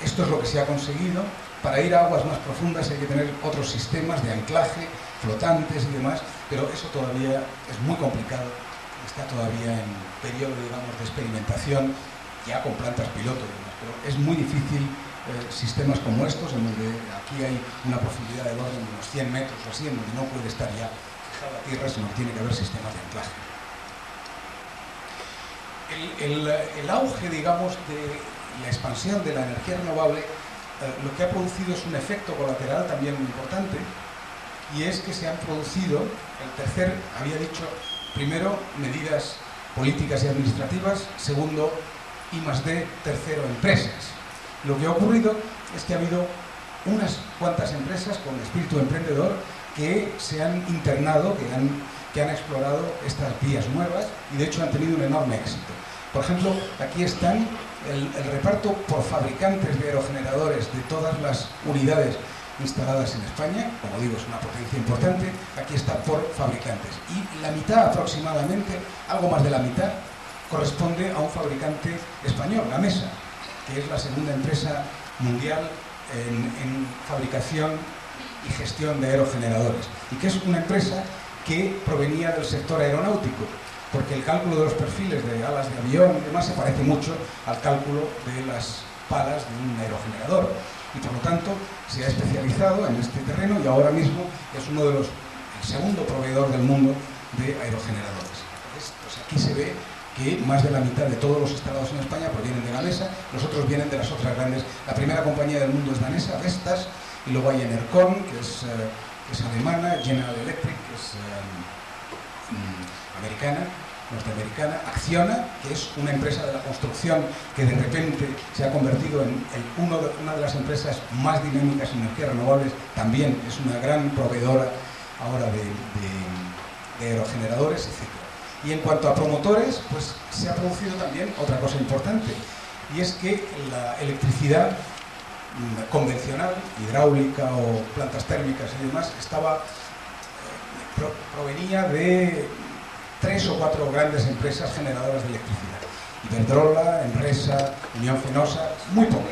[SPEAKER 3] Esto es lo que se ha conseguido. Para ir a aguas más profundas hay que tener otros sistemas de anclaje, flotantes y demás, pero eso todavía es muy complicado, está todavía en periodo, digamos, de experimentación, ya con plantas piloto y demás, pero es muy difícil sistemas como estos, en donde aquí hay una profundidad del orden de unos 100 metros o así, en donde no puede estar ya fijada a tierra, sino que tiene que haber sistemas de anclaje. El auge, digamos, de la expansión de la energía renovable, lo que ha producido es un efecto colateral también muy importante, y es que se han producido, había dicho, primero, medidas políticas y administrativas, segundo, I+D, tercero, empresas. Lo que ha ocurrido es que ha habido unas cuantas empresas con espíritu emprendedor que se han internado, que han explorado estas vías nuevas y de hecho han tenido un enorme éxito. Por ejemplo, aquí están el reparto por fabricantes de aerogeneradores de todas las unidades instaladas en España. Como digo, es una potencia importante. Aquí está por fabricantes. Y la mitad aproximadamente, algo más de la mitad, corresponde a un fabricante español, Gamesa, que es la segunda empresa mundial en fabricación y gestión de aerogeneradores. Y que es una empresa que provenía del sector aeronáutico, porque el cálculo de los perfiles de alas de avión y demás se parece mucho al cálculo de las palas de un aerogenerador. Y por lo tanto se ha especializado en este terreno y ahora mismo es el segundo proveedor del mundo de aerogeneradores. Entonces, pues aquí se ve que más de la mitad de todos los instalados en España provienen de Gamesa, los otros vienen de las otras grandes. La primera compañía del mundo es danesa, Vestas, y luego hay Enercon, que es alemana, General Electric, que es norteamericana, Acciona, que es una empresa de la construcción que de repente se ha convertido en una de las empresas más dinámicas en energías renovables, también es una gran proveedora ahora de aerogeneradores, etc. Y en cuanto a promotores, pues se ha producido también otra cosa importante, y es que la electricidad convencional, hidráulica o plantas térmicas y demás, provenía de 3 o 4 grandes empresas generadoras de electricidad. Iberdrola, Enresa, Unión Fenosa, muy pocas.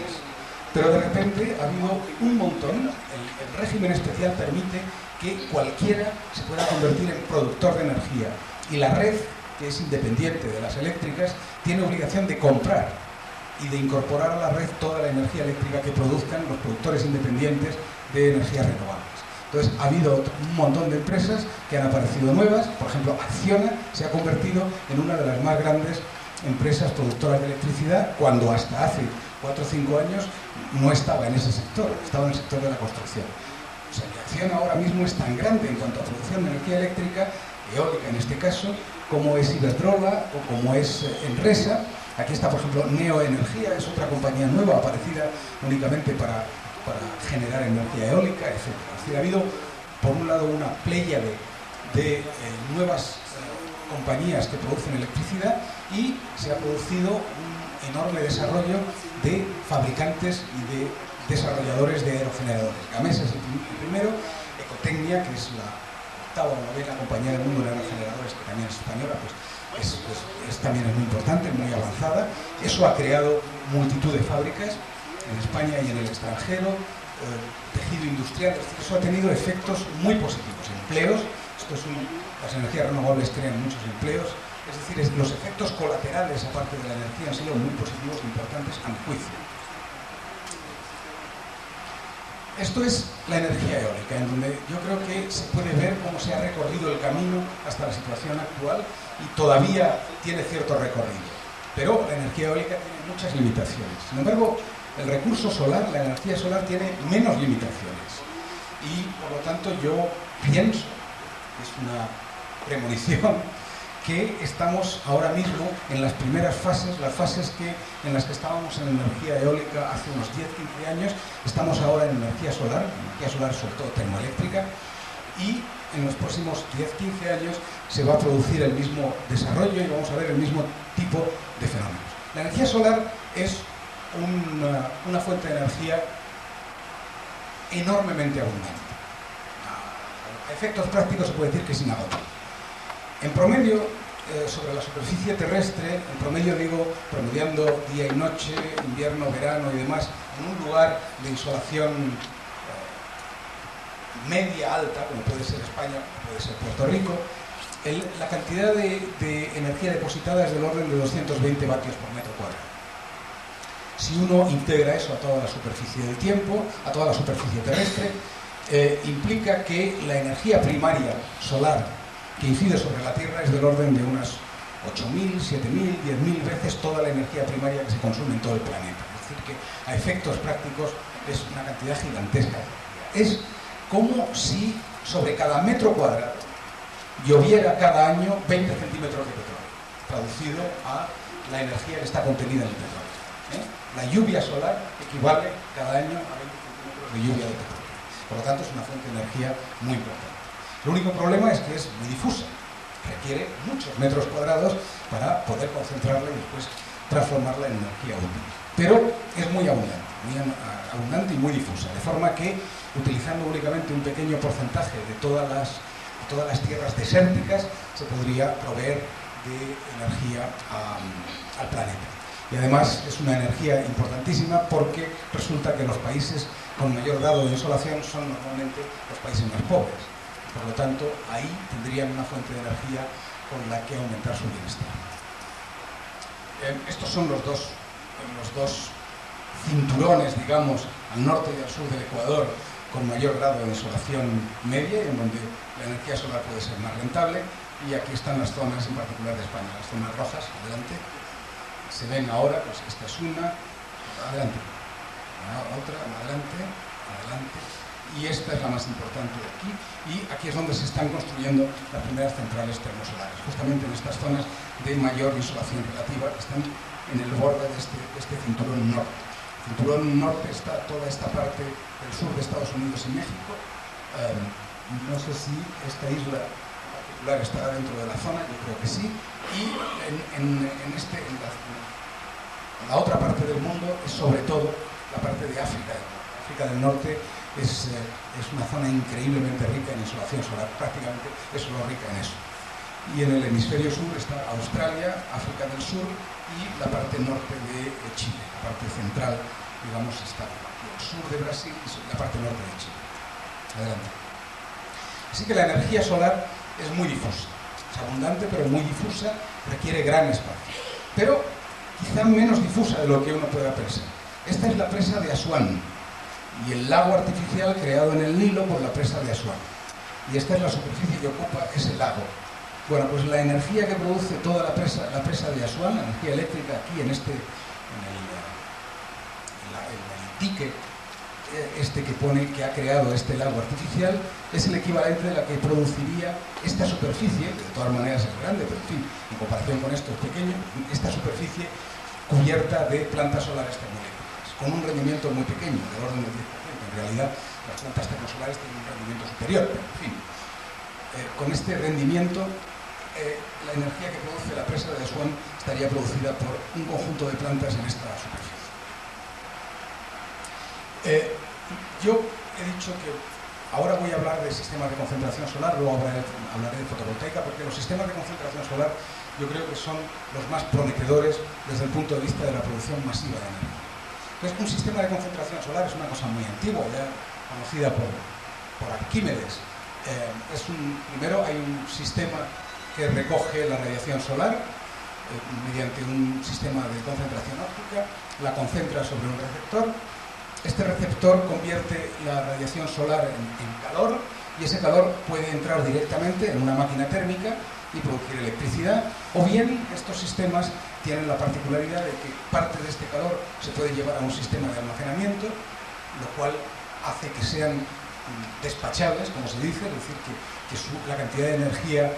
[SPEAKER 3] Pero de repente ha habido un montón. El régimen especial permite que cualquiera se pueda convertir en productor de energía. Y la red, que es independiente de las eléctricas, tiene obligación de comprar y de incorporar a la red toda la energía eléctrica que produzcan los productores independientes de energías renovables. Entonces, ha habido un montón de empresas que han aparecido nuevas. Por ejemplo, Acciona se ha convertido en una de las más grandes empresas productoras de electricidad, cuando hasta hace 4 o 5 años no estaba en ese sector, estaba en el sector de la construcción. O sea, que Acciona ahora mismo es tan grande en cuanto a producción de energía eléctrica, eólica en este caso, como es Iberdrola o como es Enresa. Aquí está, por ejemplo, Neoenergía, es otra compañía nueva, aparecida únicamente para generar energía eólica, etc. Es decir, ha habido, por un lado, una pléyade de nuevas compañías que producen electricidad, y se ha producido un enorme desarrollo de fabricantes y de desarrolladores de aerogeneradores. Gamesa es el primero, Ecotecnia, que es la 8ª o 9ª compañía del mundo de aerogeneradores, que también es española, también es muy importante, muy avanzada. Eso ha creado multitud de fábricas en España y en el extranjero, tejido industrial. Eso ha tenido efectos muy positivos, empleos. Las energías renovables crean muchos empleos, es decir, los efectos colaterales, aparte de la energía, han sido muy positivos e importantes a mi juicio. Esto es la energía eólica, en donde yo creo que se puede ver cómo se ha recorrido el camino hasta la situación actual, y todavía tiene cierto recorrido. Pero la energía eólica tiene muchas limitaciones. Sin embargo, el recurso solar, la energía solar, tiene menos limitaciones. Y, por lo tanto, yo pienso, es una premonición, que estamos ahora mismo en las primeras fases, las fases en las que estábamos en energía eólica hace unos 10-15 años, estamos ahora en energía solar sobre todo termoeléctrica, y en los próximos 10-15 años se va a producir el mismo desarrollo y vamos a ver el mismo tipo de fenómenos. La energía solar es una fuente de energía enormemente abundante. A efectos prácticos se puede decir que es inagotable. En promedio, sobre la superficie terrestre, en promedio digo, promediando día y noche, invierno, verano y demás, en un lugar de insolación media alta, como puede ser España, como puede ser Puerto Rico, la cantidad de energía depositada es del orden de 220 vatios por metro cuadrado. Si uno integra eso a toda la superficie del tiempo, a toda la superficie terrestre, implica que la energía primaria solar que incide sobre la Tierra es del orden de unas 8.000, 7.000, 10.000 veces toda la energía primaria que se consume en todo el planeta. Es decir, que a efectos prácticos es una cantidad gigantesca de energía. Es como si sobre cada metro cuadrado lloviera cada año 20 centímetros de petróleo, traducido a la energía que está contenida en el petróleo. La lluvia solar equivale cada año a 20 centímetros de lluvia de petróleo. Por lo tanto, es una fuente de energía muy importante. El único problema es que es muy difusa. Requiere muchos metros cuadrados para poder concentrarla y después transformarla en energía útil. Pero es muy abundante y muy difusa. De forma que, utilizando únicamente un pequeño porcentaje de todas las tierras desérticas, se podría proveer de energía al planeta. Y además es una energía importantísima porque resulta que los países con mayor grado de insolación son normalmente los países más pobres. Por lo tanto, ahí tendrían una fuente de energía con la que aumentar su bienestar. Estos son los dos cinturones, digamos, al norte y al sur del Ecuador, con mayor grado de insolación media, en donde la energía solar puede ser más rentable. Y aquí están las zonas, en particular de España, las zonas rojas, adelante. Se ven ahora, pues esta es una, adelante, otra, adelante, adelante. Y esta es la más importante de aquí, y aquí es donde se están construyendo las primeras centrales termosolares, justamente en estas zonas de mayor insolación relativa, que están en el borde de este cinturón norte. El cinturón norte está toda esta parte del sur de Estados Unidos y México. No sé si esta isla en particular estará dentro de la zona, yo creo que sí, y en la otra parte del mundo es sobre todo la parte de África. África del Norte es una zona increíblemente rica en insolación solar, prácticamente es solo rica en eso. Y en el hemisferio sur está Australia, África del Sur y la parte norte de Chile, la parte central, digamos, está el sur de Brasil y la parte norte de Chile. Adelante. Así que la energía solar es muy difusa, es abundante pero muy difusa, requiere gran espacio, pero quizá menos difusa de lo que uno pueda pensar. Esta es la presa de Asuán y el lago artificial creado en el Nilo por la presa de Asuán. Y esta es la superficie que ocupa ese lago. Bueno, pues la energía que produce toda la presa de Asuán, la energía eléctrica aquí en el dique que ha creado este lago artificial, es el equivalente de la que produciría esta superficie, que de todas maneras es grande, pero en fin, en comparación con esto es pequeño, esta superficie cubierta de plantas solares termoeléctricas, con un rendimiento muy pequeño, del orden del 10%. En realidad, las plantas termosolares tienen un rendimiento superior, pero en fin. Con este rendimiento, la energía que produce la presa de Asuán estaría producida por un conjunto de plantas en esta superficie. Yo he dicho que ahora voy a hablar de sistemas de concentración solar, luego hablaré de fotovoltaica, porque los sistemas de concentración solar yo creo que son los más prometedores desde el punto de vista de la producción masiva de energía. Entonces, un sistema de concentración solar es una cosa muy antigua, ya conocida por Arquímedes. Primero hay un sistema que recoge la radiación solar mediante un sistema de concentración óptica, la concentra sobre un receptor. Este receptor convierte la radiación solar en calor y ese calor puede entrar directamente en una máquina térmica y producir electricidad, o bien estos sistemas tienen la particularidad de que parte de este calor se puede llevar a un sistema de almacenamiento, lo cual hace que sean despachables, como se dice, es decir, que la cantidad de energía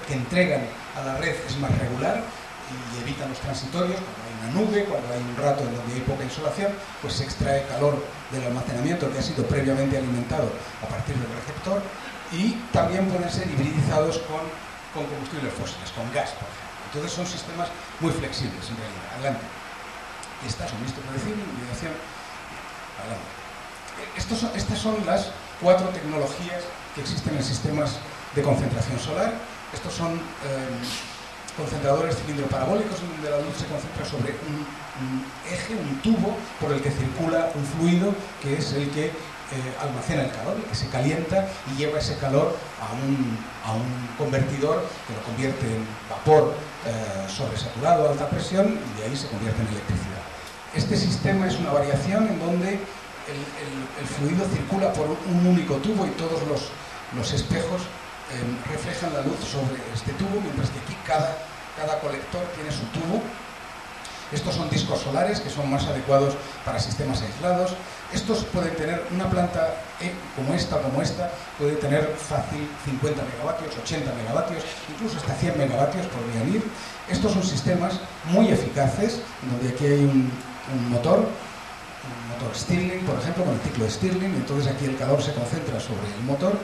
[SPEAKER 3] que entregan a la red es más regular y evitan los transitorios. Cuando hay una nube, cuando hay un rato en donde hay poca insolación, pues se extrae calor del almacenamiento que ha sido previamente alimentado a partir del receptor, y también pueden ser hibridizados con combustibles fósiles, con gas, por ejemplo. Entonces son sistemas muy flexibles en realidad. Adelante. Está suministro predecible, hibridación. Adelante. Estas son las 4 tecnologías que existen en sistemas de concentración solar. Estos son concentradores cilindro-parabólicos, en donde la luz se concentra sobre un eje, un tubo por el que circula un fluido que es el que almacena el calor, el que se calienta y lleva ese calor a un convertidor que lo convierte en vapor sobresaturado a alta presión, y de ahí se convierte en electricidad. Este sistema es una variación en donde el fluido circula por un único tubo y todos los espejos reflejan la luz sobre este tubo, mientras que aquí cada colector tiene su tubo. Estos son discos solares que son más adecuados para sistemas aislados. Estos pueden tener una planta como esta, puede tener fácil 50 megavatios, 80 megavatios, incluso hasta 100 megavatios podrían ir. Estos son sistemas muy eficaces, donde aquí hay un motor Stirling, por ejemplo, con el ciclo de Stirling. Entonces aquí el calor se concentra sobre el motor,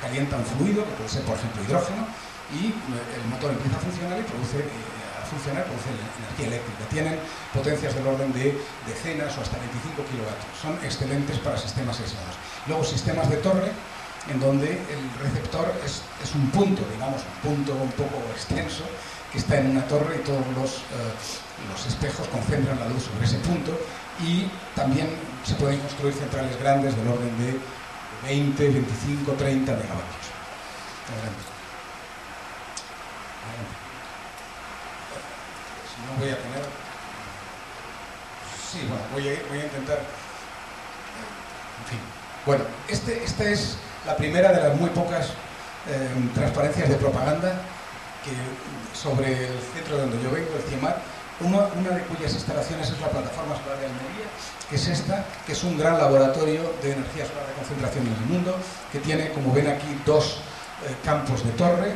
[SPEAKER 3] calienta un fluido, que puede ser, por ejemplo, hidrógeno, y el motor empieza a funcionar y produce energía eléctrica. Tienen potencias del orden de decenas o hasta 25 kilovatios. Son excelentes para sistemas aislados. Luego sistemas de torre, en donde el receptor es un punto, digamos, un punto un poco extenso, que está en una torre, y todos los espejos concentran la luz sobre ese punto, y también se pueden construir centrales grandes del orden de 20, 25, 30 megavatios. Adelante. Si no voy a tener... Sí, bueno, voy a intentar... En fin. Bueno, esta es la primera de las muy pocas transparencias de propaganda sobre el centro de donde yo vengo, el CIEMAT, una de cuyas instalaciones es la plataforma solar de Almería, que es esta, que es un gran laboratorio de energía solar de concentración en el mundo, que tiene, como ven aquí, dos campos de torre,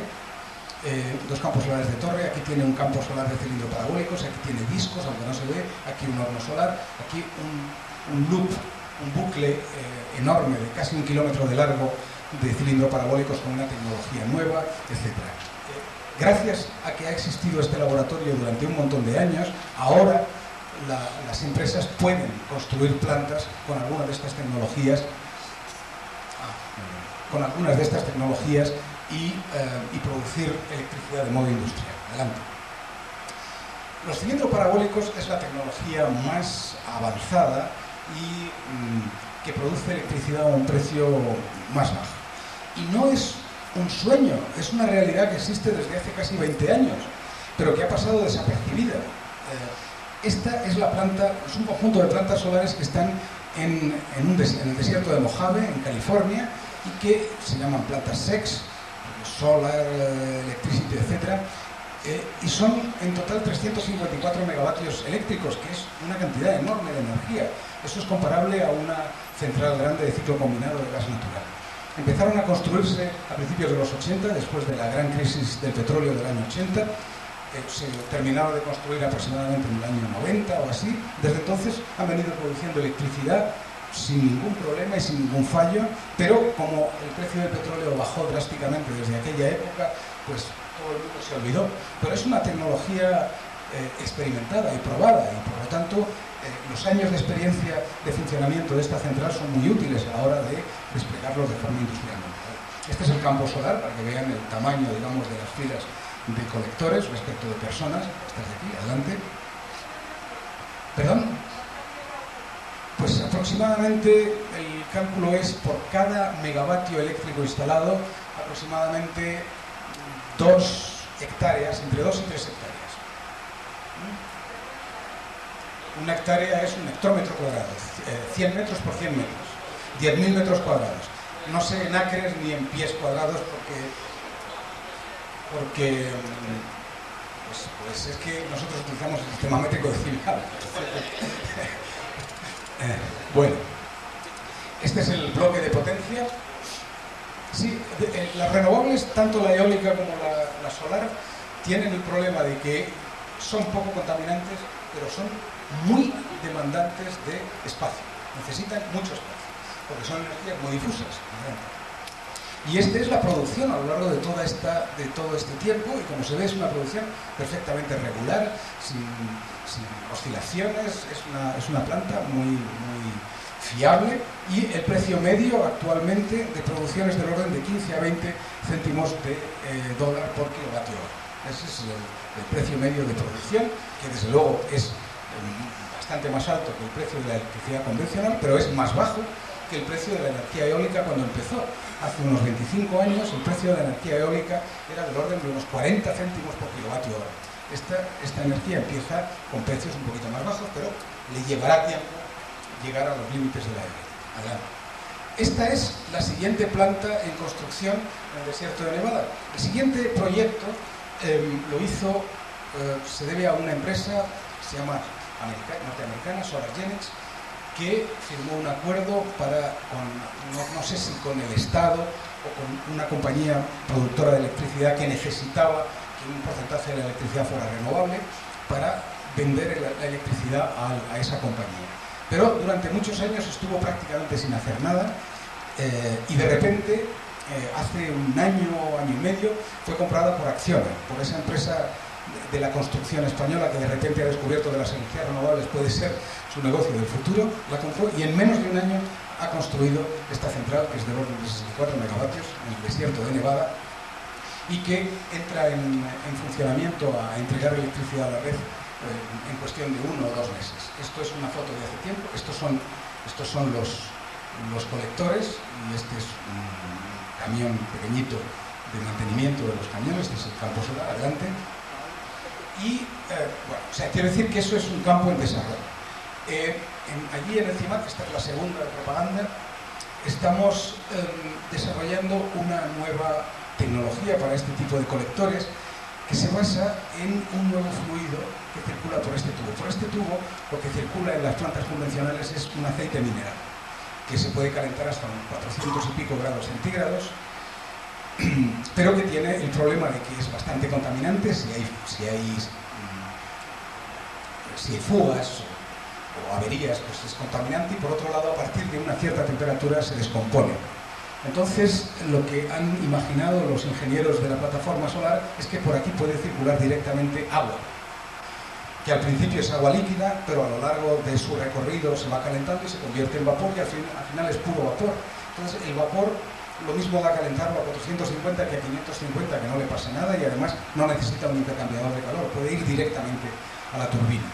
[SPEAKER 3] dos campos solares de torre. Aquí tiene un campo solar de cilindro parabólicos, aquí tiene discos, aunque no se ve, aquí un horno solar, aquí un loop, un bucle enorme de casi 1 kilómetro de largo de cilindro parabólicos con una tecnología nueva, etc. Gracias a que ha existido este laboratorio durante un montón de años, ahora las empresas pueden construir plantas con algunas de estas tecnologías, y producir electricidad de modo industrial. Adelante. Los cilindros parabólicos es la tecnología más avanzada y que produce electricidad a un precio más bajo. Y no es un sueño, es una realidad que existe desde hace casi 20 años, pero que ha pasado desapercibida. Esta es la planta, es un conjunto de plantas solares que están en el desierto de Mojave, en California, y que se llaman plantas SEX, Solar, Electricity, etc. Y son en total 354 megavatios eléctricos, que es una cantidad enorme de energía. Eso es comparable a una central grande de ciclo combinado de gas natural. Empezaron a construirse a principios de los 80, después de la gran crisis del petróleo del año 80. Se terminaron de construir aproximadamente en el año 90 o así. Desde entonces han venido produciendo electricidad sin ningún problema y sin ningún fallo, pero como el precio del petróleo bajó drásticamente desde aquella época, pues todo el mundo se olvidó. Pero es una tecnología experimentada y probada, y por lo tanto los años de experiencia de funcionamiento de esta central son muy útiles a la hora de desplegarlos de forma industrial. Este es el campo solar, para que vean el tamaño, digamos, de las filas de colectores respecto de personas. Estas de aquí, adelante. ¿Perdón? Pues aproximadamente el cálculo es por cada megavatio eléctrico instalado, aproximadamente 2 hectáreas, entre 2 y 3 hectáreas. Una hectárea es un hectómetro cuadrado, 100 metros por 100 metros, 10.000 metros cuadrados. No sé en acres ni en pies cuadrados porque pues es que nosotros utilizamos el sistema métrico decimal. Bueno, Este es el bloque de potencia. Sí, las renovables, tanto la eólica como la solar, tienen el problema de que son poco contaminantes, pero son muy demandantes de espacio. Necesitan mucho espacio, porque son energías muy difusas. Y esta es la producción a lo largo de todo este tiempo, y como se ve es una producción perfectamente regular, sin oscilaciones, es una planta muy fiable, y el precio medio actualmente de producción es del orden de 15 a 20 céntimos de dólar por kilovatio hora. Ese es el precio medio de producción, que desde luego es bastante más alto que el precio de la electricidad convencional, pero es más bajo que el precio de la energía eólica cuando empezó. Hace unos 25 años el precio de la energía eólica era del orden de unos 40 céntimos por kilovatio hora. Esta energía empieza con precios un poquito más bajos, pero le llevará tiempo llegar a los límites de la eólica. Adelante. Esta es la siguiente planta en construcción en el desierto de Nevada. El siguiente proyecto se debe a una empresa, se llama norteamericana, SolarGenix, que firmó un acuerdo no sé si con el Estado o con una compañía productora de electricidad que necesitaba que un porcentaje de la electricidad fuera renovable para vender la electricidad a esa compañía. Pero durante muchos años estuvo prácticamente sin hacer nada y de repente, hace un año y medio, fue comprada por Acciona, por esa empresa de la construcción española que de repente ha descubierto que las energías renovables puede ser su negocio del futuro. La compró y en menos de un año ha construido esta central, que es del orden de 64 megavatios en el desierto de Nevada, y que entra en funcionamiento a entregar electricidad a la red en cuestión de 1 o 2 meses. Esto es una foto de hace tiempo. Estos son los colectores, y este es un camión pequeñito de mantenimiento de los camiones. Este es el campo solar. Adelante. Y, quiero decir que eso es un campo en desarrollo. Allí en el CIMAC, esta es la segunda de propaganda, estamos desarrollando una nueva tecnología para este tipo de colectores que se basa en un nuevo fluido que circula por este tubo. Por este tubo, lo que circula en las plantas convencionales es un aceite mineral, que se puede calentar hasta 400 y pico grados centígrados, pero que tiene el problema de que es bastante contaminante si hay fugas o averías, pues es contaminante, y por otro lado, a partir de una cierta temperatura se descompone. Entonces, lo que han imaginado los ingenieros de la plataforma solar es que por aquí puede circular directamente agua, que al principio es agua líquida, pero a lo largo de su recorrido se va calentando y se convierte en vapor, y al final es puro vapor. Entonces, el vapor lo mismo da calentarlo a 450 que a 550, que no le pasa nada, y además no necesita un intercambiador de calor, puede ir directamente a la turbina.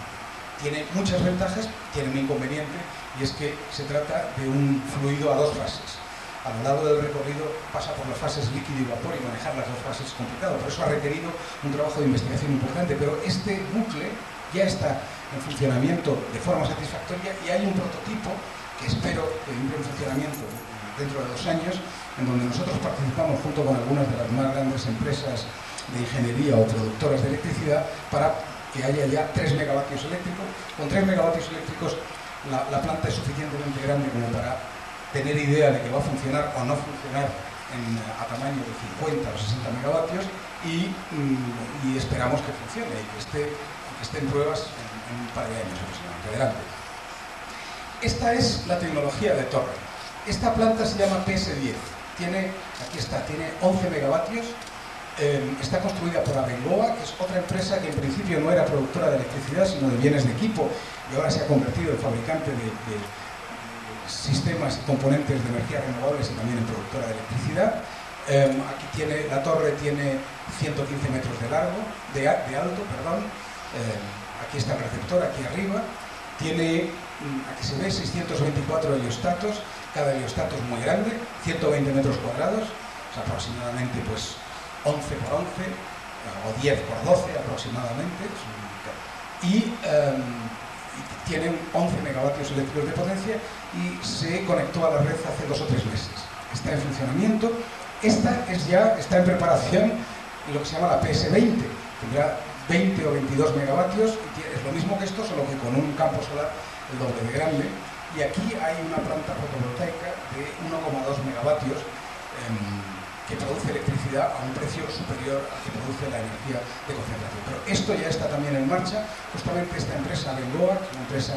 [SPEAKER 3] Tiene muchas ventajas, tiene un inconveniente, y es que se trata de un fluido a 2 fases. A lo largo del recorrido pasa por las fases líquido y vapor, y manejar las 2 fases es complicado. Por eso ha requerido un trabajo de investigación importante, pero este bucle ya está en funcionamiento de forma satisfactoria, y hay un prototipo que espero que entre en funcionamiento dentro de 2 años, en donde nosotros participamos junto con algunas de las más grandes empresas de ingeniería o productoras de electricidad para que haya ya 3 megavatios eléctricos. Con 3 megavatios eléctricos la planta es suficientemente grande como para tener idea de que va a funcionar o no funcionar a tamaño de 50 o 60 megavatios, y esperamos que funcione y que esté en pruebas en un par de años aproximadamente. Adelante. Esta es la tecnología de Torrent. Esta planta se llama PS10. Tiene 11 megavatios. Está construida por Abengoa, que es otra empresa que en principio no era productora de electricidad, sino de bienes de equipo, y ahora se ha convertido en fabricante de sistemas y componentes de energías renovables, y también en productora de electricidad. Aquí la torre tiene 115 metros de alto. Aquí está el receptor, aquí arriba. Aquí se ve 624 heliostatos, cada heliostato es muy grande, 120 metros cuadrados, o sea, aproximadamente 11 por 11 o 10 por 12 aproximadamente, y tiene 11 megavatios eléctricos de potencia, y se conectó a la red hace 2 o 3 meses. Está en funcionamiento. Esta está en preparación lo que se llama la PS20. Tendrá 20 o 22 megavatios, y es lo mismo que esto, solo que con un campo solar el doble de grande, Y aquí hay una planta fotovoltaica de 1,2 megavatios que produce electricidad a un precio superior al que produce la energía de concentración. Pero esto ya está también en marcha. Justamente esta empresa, Bengoa, que es una empresa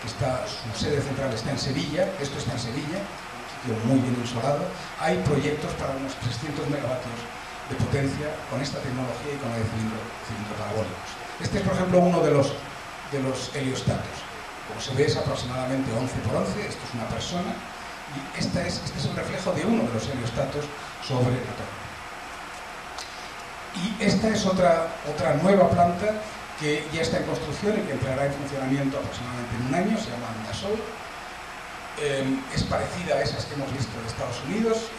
[SPEAKER 3] que su sede central está en Sevilla, esto está en Sevilla, un sitio muy bien insolado. Hay proyectos para unos 300 megavatios de potencia con esta tecnología y con la de cilindros parabólicos. Este es, por ejemplo, uno de los heliostatos. Como se ve, es aproximadamente 11 por 11, esto es una persona, y este es el reflejo de uno de los heliostatos sobre la torre. Y esta es otra nueva planta que ya está en construcción y que entrará en funcionamiento aproximadamente en un año, se llama Andasol. Es parecida a esas que hemos visto de Estados Unidos,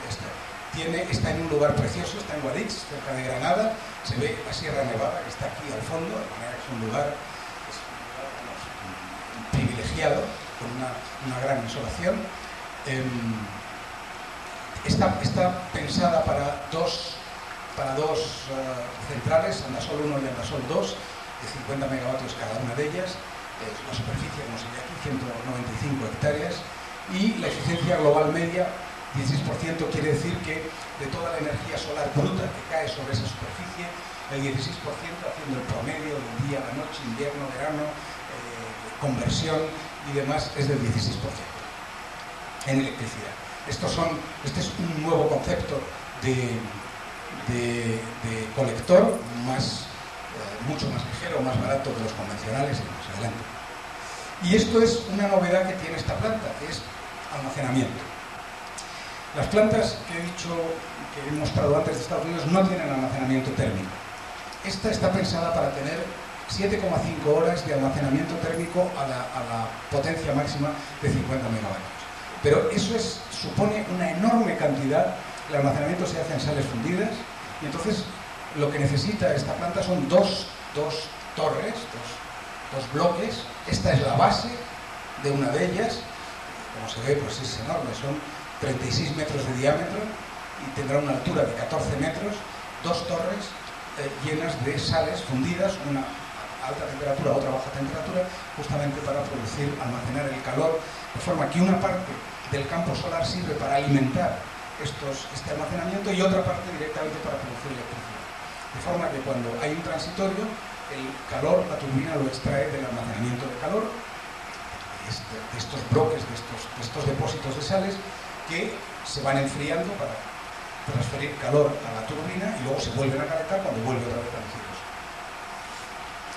[SPEAKER 3] está en un lugar precioso, está en Guadix, cerca de Granada, se ve la Sierra Nevada que está aquí al fondo, de manera que es un lugar privilegiado, con una gran insolación. Está pensada para dos centrales, Andasol 1 y Andasol 2, de 50 megavatios cada una de ellas. La superficie, como se ve aquí, 195 hectáreas, y la eficiencia global media, 16%, quiere decir que de toda la energía solar bruta que cae sobre esa superficie, el 16%, haciendo el promedio del día, la noche, invierno, verano, conversión y demás, es del 16% en electricidad. Este es un nuevo concepto de colector mucho más ligero, más barato que los convencionales y más adelante. Y esto es una novedad que tiene esta planta, que es almacenamiento. Las plantas que he mostrado antes de Estados Unidos no tienen almacenamiento térmico. Esta está pensada para tener 7,5 horas de almacenamiento térmico a la potencia máxima de 50 megavatios. Pero eso supone una enorme cantidad. El almacenamiento se hace en sales fundidas y entonces lo que necesita esta planta son dos torres, dos bloques. Esta es la base de una de ellas. Como se ve, pues es enorme, son 36 metros de diámetro y tendrá una altura de 14 metros. Dos torres llenas de sales fundidas, una a alta temperatura, otra a baja temperatura, justamente para almacenar el calor, de forma que una parte del campo solar sirve para alimentar este almacenamiento y otra parte directamente para producir electricidad. De forma que cuando hay un transitorio, el calor, la turbina lo extrae del almacenamiento de calor, de estos bloques, de estos depósitos de sales, que se van enfriando para transferir calor a la turbina y luego se vuelven a calentar cuando vuelve otra vez al ciclo.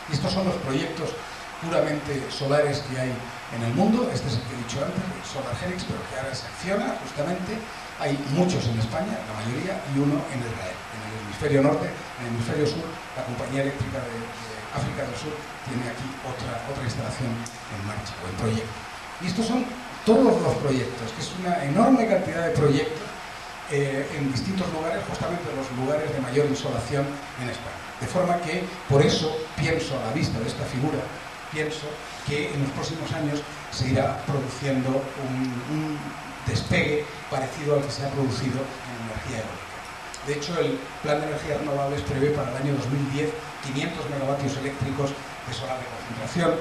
[SPEAKER 3] Y estos son los proyectos puramente solares que hay en el mundo. Este es el que he dicho antes, el SolarGenix, pero que ahora se acciona justamente. Hay muchos en España, la mayoría, y uno en Israel. En el hemisferio norte, en el hemisferio sur, la compañía eléctrica de África del Sur tiene aquí otra instalación en marcha o en proyecto. Y estos son todos los proyectos, que es una enorme cantidad de proyectos en distintos lugares, justamente los lugares de mayor insolación en España. De forma que, por eso, pienso, a la vista de esta figura, pienso que en los próximos años se irá produciendo un despegue parecido al que se ha producido en energía eólica. De hecho, el Plan de Energías Renovables prevé para el año 2010 500 megavatios eléctricos de solar de concentración.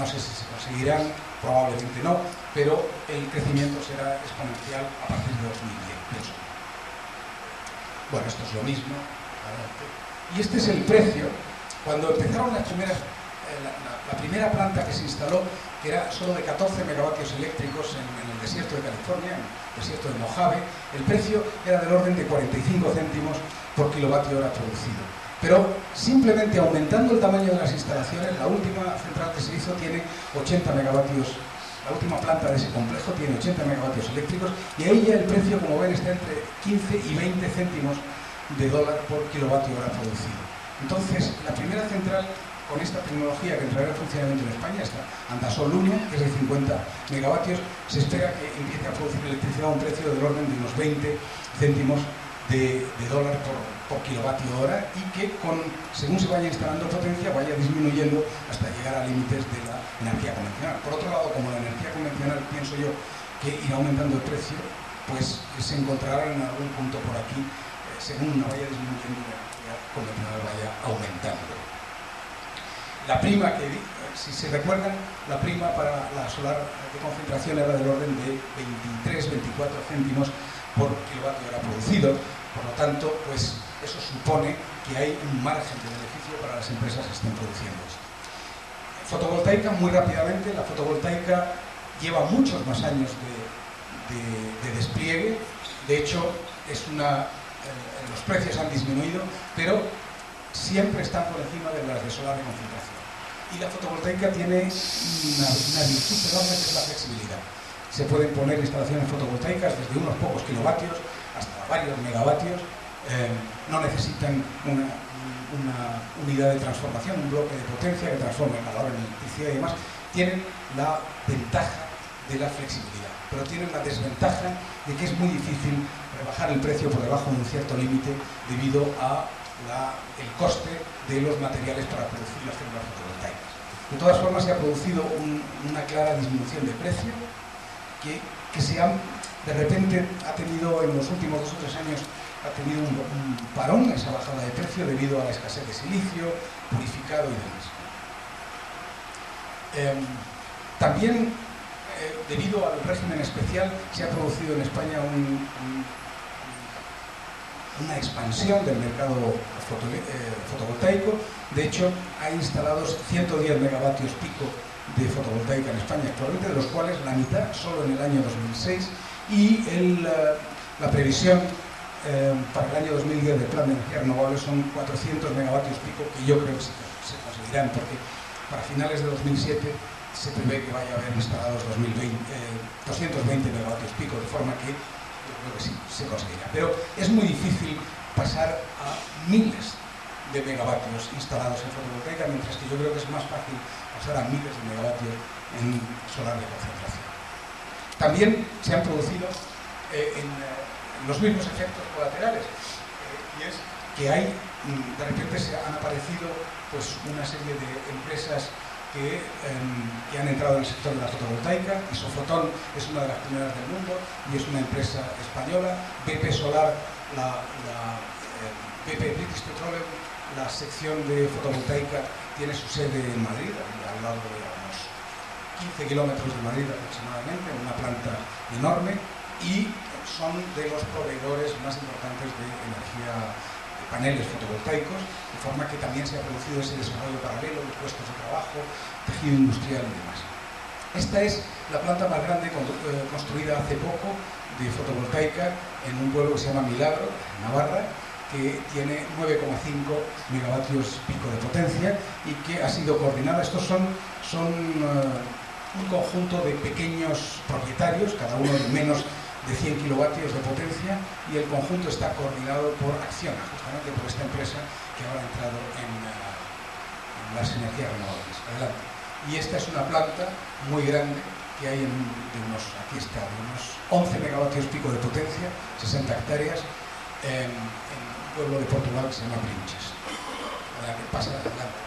[SPEAKER 3] No sé si se conseguirán, probablemente no, pero el crecimiento será exponencial a partir de 2010, pienso. Bueno, esto es lo mismo. Y este es el precio. Cuando empezaron las primeras, la primera planta que se instaló, que era solo de 14 megavatios eléctricos en el desierto de California, en el desierto de Mojave, el precio era del orden de 45 céntimos por kilovatio hora producido. Pero simplemente aumentando el tamaño de las instalaciones, la última central que se hizo tiene 80 megavatios, la última planta de ese complejo tiene 80 megavatios eléctricos y ahí ya el precio, como ven, está entre 15 y 20 céntimos de dólar por kilovatio hora producido. Entonces, la primera central con esta tecnología que entrará en funcionamiento en España, está Andasol 1, que es de 50 megavatios, se espera que empiece a producir electricidad a un precio del orden de unos 20 céntimos de dólar por kilovatio hora y que, según se vaya instalando potencia, vaya disminuyendo hasta llegar a límites de la energía convencional. Por otro lado, como la energía convencional, pienso yo, que irá aumentando el precio, pues se encontrará en algún punto por aquí, según no vaya disminuyendo y la energía convencional vaya aumentando. La prima que si se recuerdan, la prima para la solar de concentración era del orden de 23-24 céntimos por kilovatio hora producido. Por lo tanto, pues eso supone que hay un margen de beneficio para las empresas que estén produciendo esto. Fotovoltaica, muy rápidamente, la fotovoltaica lleva muchos más años de despliegue. De hecho, los precios han disminuido, pero siempre están por encima de las de solar de concentración. Y la fotovoltaica tiene una virtud enorme, que es la flexibilidad. Se pueden poner instalaciones fotovoltaicas desde unos pocos kilovatios hasta varios megavatios. No necesitan una unidad de transformación, un bloque de potencia que transforme calor en electricidad y demás. Tienen la ventaja de la flexibilidad, pero tienen la desventaja de que es muy difícil rebajar el precio por debajo de un cierto límite debido a el coste de los materiales para producir las células fotovoltaicas. De todas formas, se ha producido una clara disminución de precio que de repente ha tenido en los últimos 2 o 3 años ha tenido un parón, esa bajada de precio debido a la escasez de silicio, purificado y demás. También debido al régimen especial se ha producido en España una expansión del mercado fotovoltaico. De hecho, hay instalados 110 megavatios pico de fotovoltaica en España actualmente, de los cuales la mitad solo en el año 2006, y la previsión para el año 2010 del Plan de Energías Renovables son 400 megavatios pico, que yo creo que se conseguirán, porque para finales de 2007 se prevé que vaya a haber instalados 220 megavatios pico, de forma que yo creo que sí, se conseguirá. Pero es muy difícil pasar a miles de megavatios instalados en fotovoltaica, mientras que yo creo que es más fácil pasar a miles de megavatios en solar de concentración. También se han producido los mismos efectos colaterales, y es que de repente se han aparecido pues, una serie de empresas que han entrado en el sector de la fotovoltaica. Isofotón es una de las primeras del mundo y es una empresa española. BP Solar, BP British Petroleum, la sección de fotovoltaica tiene su sede en Madrid, a lo largo de unos 15 kilómetros de Madrid aproximadamente, en una planta enorme, y son de los proveedores más importantes de energía, de paneles fotovoltaicos, de forma que también se ha producido ese desarrollo paralelo de puestos de trabajo, tejido industrial y demás. Esta es la planta más grande construida hace poco de fotovoltaica en un pueblo que se llama Milagro, Navarra, que tiene 9,5 megavatios pico de potencia y que ha sido coordinada. Estos son un conjunto de pequeños propietarios, cada uno de menos de 100 kilovatios de potencia, y el conjunto está coordinado por Acciona, justamente por esta empresa que ahora ha entrado en las energías renovables. Adelante. Y esta es una planta muy grande que hay aquí está, de unos 11 megavatios pico de potencia, 60 hectáreas, en un pueblo de Portugal que se llama Brinches. Pasa adelante.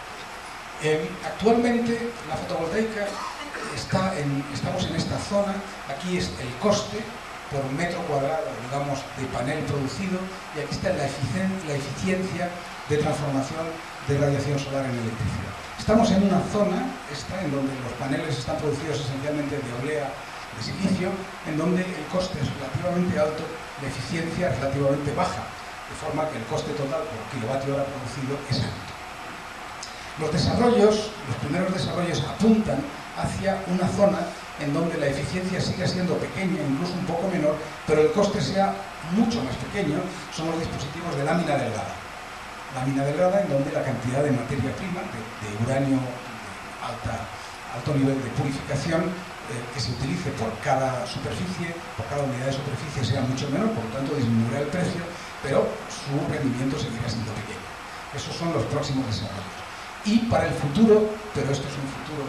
[SPEAKER 3] Actualmente la fotovoltaica estamos en esta zona. Aquí es el coste por metro cuadrado, digamos, de panel producido, y aquí está la eficiencia de transformación de radiación solar en electricidad. Estamos en una zona en donde los paneles están producidos esencialmente de oblea de silicio, en donde el coste es relativamente alto, la eficiencia es relativamente baja, de forma que el coste total por kilovatio hora producido es alto. Los primeros desarrollos apuntan hacia una zona en donde la eficiencia siga siendo pequeña, incluso un poco menor, pero el coste sea mucho más pequeño. Son los dispositivos de lámina delgada. Lámina delgada en donde la cantidad de materia prima, de uranio de alto nivel de purificación, que se utilice por cada unidad de superficie sea mucho menor, por lo tanto disminuirá el precio, pero su rendimiento seguirá siendo pequeño. Esos son los próximos desarrollos. Y para el futuro, pero esto es un futuro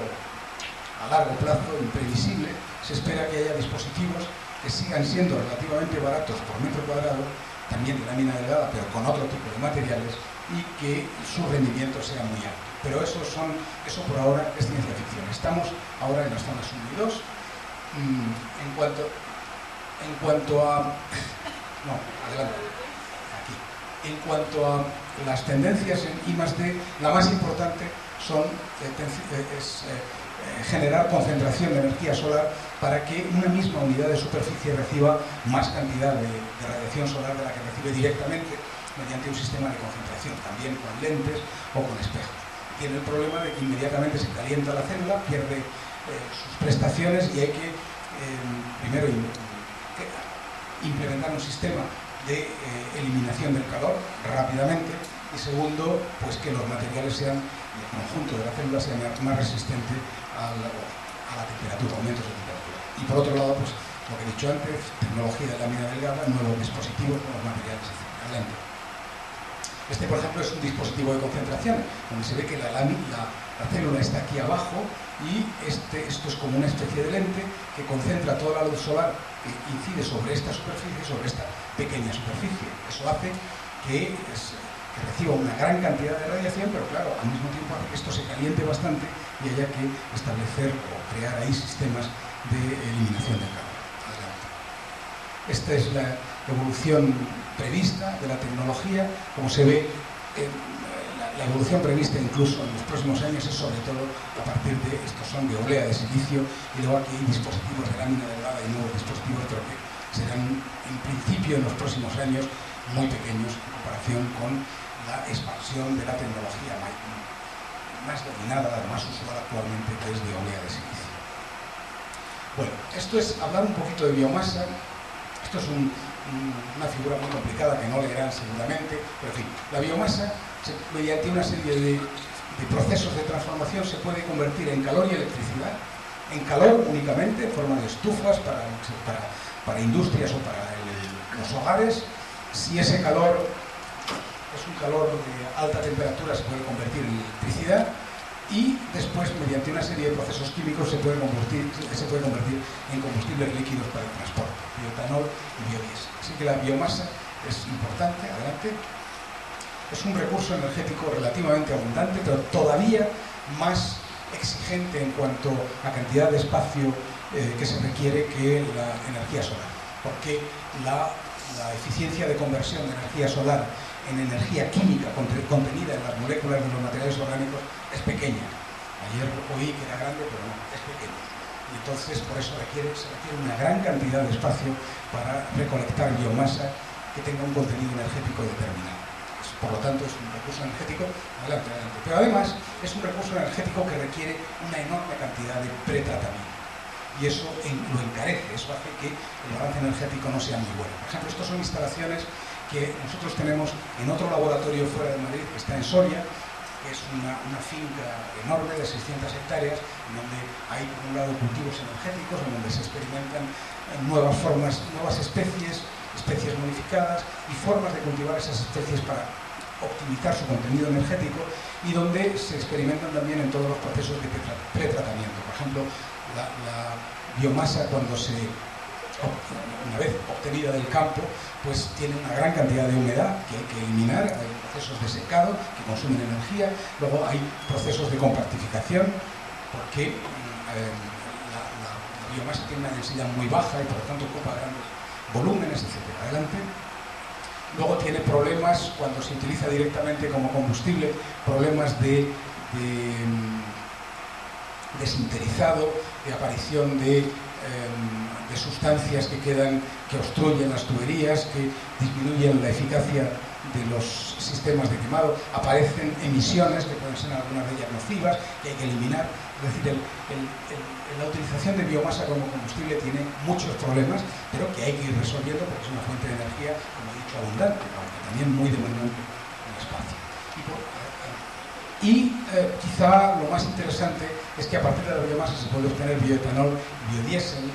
[SPEAKER 3] a largo plazo, imprevisible, se espera que haya dispositivos que sigan siendo relativamente baratos por metro cuadrado, también de lámina delgada, pero con otro tipo de materiales, y que su rendimiento sea muy alto. Pero eso por ahora es ciencia ficción. Estamos ahora en las zonas 1 y 2. En cuanto a... No, adelante. Aquí. En cuanto a las tendencias en I+D, la más importante es generar concentración de energía solar para que una misma unidad de superficie reciba más cantidad de radiación solar de la que recibe directamente mediante un sistema de concentración, también con lentes o con espejos. Tiene el problema de que inmediatamente se calienta la célula, pierde sus prestaciones y hay que primero implementar un sistema de eliminación del calor rápidamente y segundo, pues que los materiales sean, el conjunto de la célula sea más resistente a la temperatura, aumentos de temperatura. Y por otro lado, pues lo que he dicho antes, tecnología de lámina delgada, nuevos dispositivos con los materiales, etc. Este, por ejemplo, es un dispositivo de concentración, donde se ve que la célula está aquí abajo y esto es como una especie de lente que concentra toda la luz solar que incide sobre esta superficie, sobre esta pequeña superficie. Eso hace que reciba una gran cantidad de radiación, pero claro, al mismo tiempo hace que esto se caliente bastante y haya que establecer o crear ahí sistemas de eliminación del calor. Adelante. Esta es la evolución prevista de la tecnología. Como se ve, la evolución prevista incluso en los próximos años es sobre todo a partir de, estos son de olea de silicio, y luego aquí hay dispositivos de lámina delgada y nuevos dispositivos, pero que serán en principio en los próximos años muy pequeños en comparación con la expansión de la tecnología más dominada, la más usual actualmente, que es de olea de silicio. Bueno, esto es hablar un poquito de biomasa. Esto es una figura muy complicada que no leerán seguramente, pero en fin, la biomasa, mediante una serie de procesos de transformación, se puede convertir en calor y electricidad, en calor únicamente, en forma de estufas para industrias o para los hogares. Si ese calor es un calor de alta temperatura, se puede convertir en electricidad, y después, mediante una serie de procesos químicos, se puede convertir en combustibles líquidos para el transporte, bioetanol y biodiesel. Así que la biomasa es importante. Adelante. Es un recurso energético relativamente abundante, pero todavía más exigente en cuanto a cantidad de espacio que se requiere que la energía solar, porque la eficiencia de conversión de energía solar en energía química contenida en las moléculas de los materiales orgánicos es pequeña. Ayer oí que era grande, pero no, es pequeña. Y entonces por eso se requiere una gran cantidad de espacio para recolectar biomasa que tenga un contenido energético determinado. Por lo tanto, es un recurso energético, adelante. Pero además es un recurso energético que requiere una enorme cantidad de pretratamiento. Y eso lo encarece, eso hace que el balance energético no sea muy bueno. Por ejemplo, estas son instalaciones que nosotros tenemos en otro laboratorio fuera de Madrid, que está en Soria, que es una finca enorme de 600 hectáreas, en donde hay, por un lado, cultivos energéticos, en donde se experimentan nuevas formas, nuevas especies modificadas y formas de cultivar esas especies para optimizar su contenido energético, y donde se experimentan también en todos los procesos de pretratamiento. Por ejemplo, la biomasa, una vez obtenida del campo, pues tiene una gran cantidad de humedad que hay que eliminar. Hay procesos de secado que consumen energía, luego hay procesos de compartificación, porque la biomasa tiene una densidad muy baja y por lo tanto ocupa grandes volúmenes, etc. Adelante. Luego tiene problemas cuando se utiliza directamente como combustible, problemas de desinterizado, de aparición de sustancias que obstruyen las tuberías, que disminuyen la eficacia de los sistemas de quemado. Aparecen emisiones que pueden ser algunas de ellas nocivas, que hay que eliminar. Es decir, la utilización de biomasa como combustible tiene muchos problemas, pero que hay que ir resolviendo porque es una fuente de energía, como he dicho, abundante, aunque también muy demandante en el espacio. Quizá lo más interesante es que a partir de la biomasa se puede obtener bioetanol y biodiesel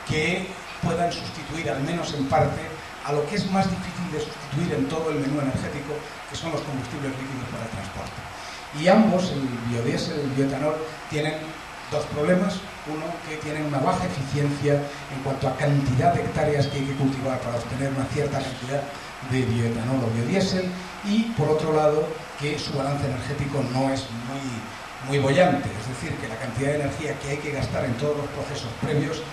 [SPEAKER 3] que puedan sustituir, al menos en parte, a lo que es más difícil de sustituir en todo el menú energético, que son los combustibles líquidos para el transporte. Y ambos, el biodiesel y el bioetanol, tienen dos problemas. Uno, que tienen una baja eficiencia en cuanto a cantidad de hectáreas que hay que cultivar para obtener una cierta cantidad de bioetanol o biodiesel, y por otro lado, que su balance energético no es muy boyante, es decir, que la cantidad de energía que hay que gastar en todos los procesos previos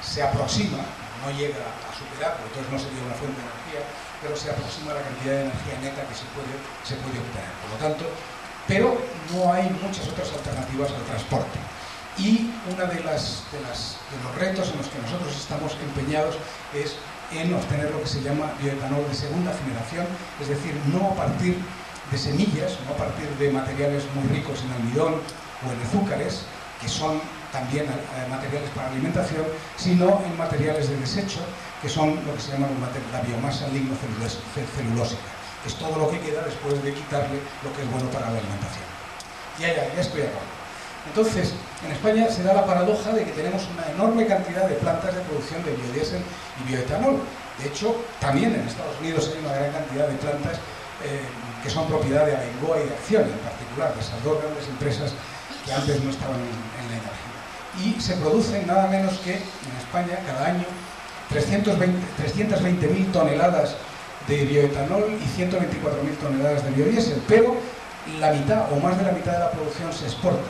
[SPEAKER 3] se aproxima, no llega a superar, porque entonces no sería una fuente de energía, pero se aproxima a la cantidad de energía neta que se puede obtener. Por lo tanto, pero no hay muchas otras alternativas al transporte. Y uno de los retos en los que nosotros estamos empeñados es en obtener lo que se llama bioetanol de segunda generación, es decir, no a partir de semillas, no a partir de materiales muy ricos en almidón o en azúcares, que son también materiales para alimentación, sino en materiales de desecho, que son lo que se llama la biomasa lignocelulósica, que es todo lo que queda después de quitarle lo que es bueno para la alimentación. Ya estoy acabando. Entonces, en España se da la paradoja de que tenemos una enorme cantidad de plantas de producción de biodiesel y bioetanol. De hecho, también en Estados Unidos hay una gran cantidad de plantas que son propiedad de Abengoa y de Acciona, en particular, de esas dos grandes empresas que antes no estaban en la energía. Y se producen nada menos que en España cada año 320.000 toneladas de bioetanol y 124.000 toneladas de biodiesel, pero la mitad o más de la mitad de la producción se exporta.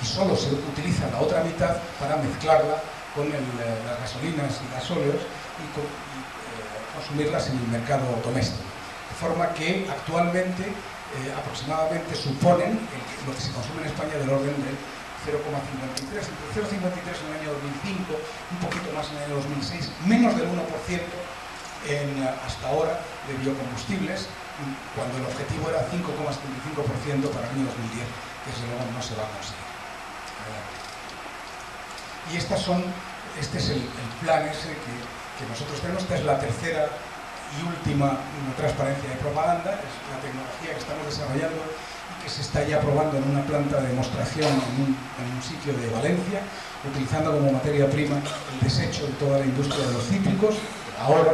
[SPEAKER 3] Y solo se utiliza la otra mitad para mezclarla con las gasolinas y gasóleos y consumirlas en el mercado doméstico. De forma que actualmente aproximadamente suponen lo que se consume en España del orden del 0,53, entre 0,53 en el año 2005, un poquito más en el año 2006, menos del 1% hasta ahora de biocombustibles, cuando el objetivo era 5,75% para el año 2010, que desde luego no se va a conseguir. Y este es el plan ese que nosotros tenemos. Esta es la tercera y última transparencia de propaganda, es la tecnología que estamos desarrollando y que se está ya probando en una planta de demostración en un sitio de Valencia, utilizando como materia prima el desecho de toda la industria de los cítricos. Ahora,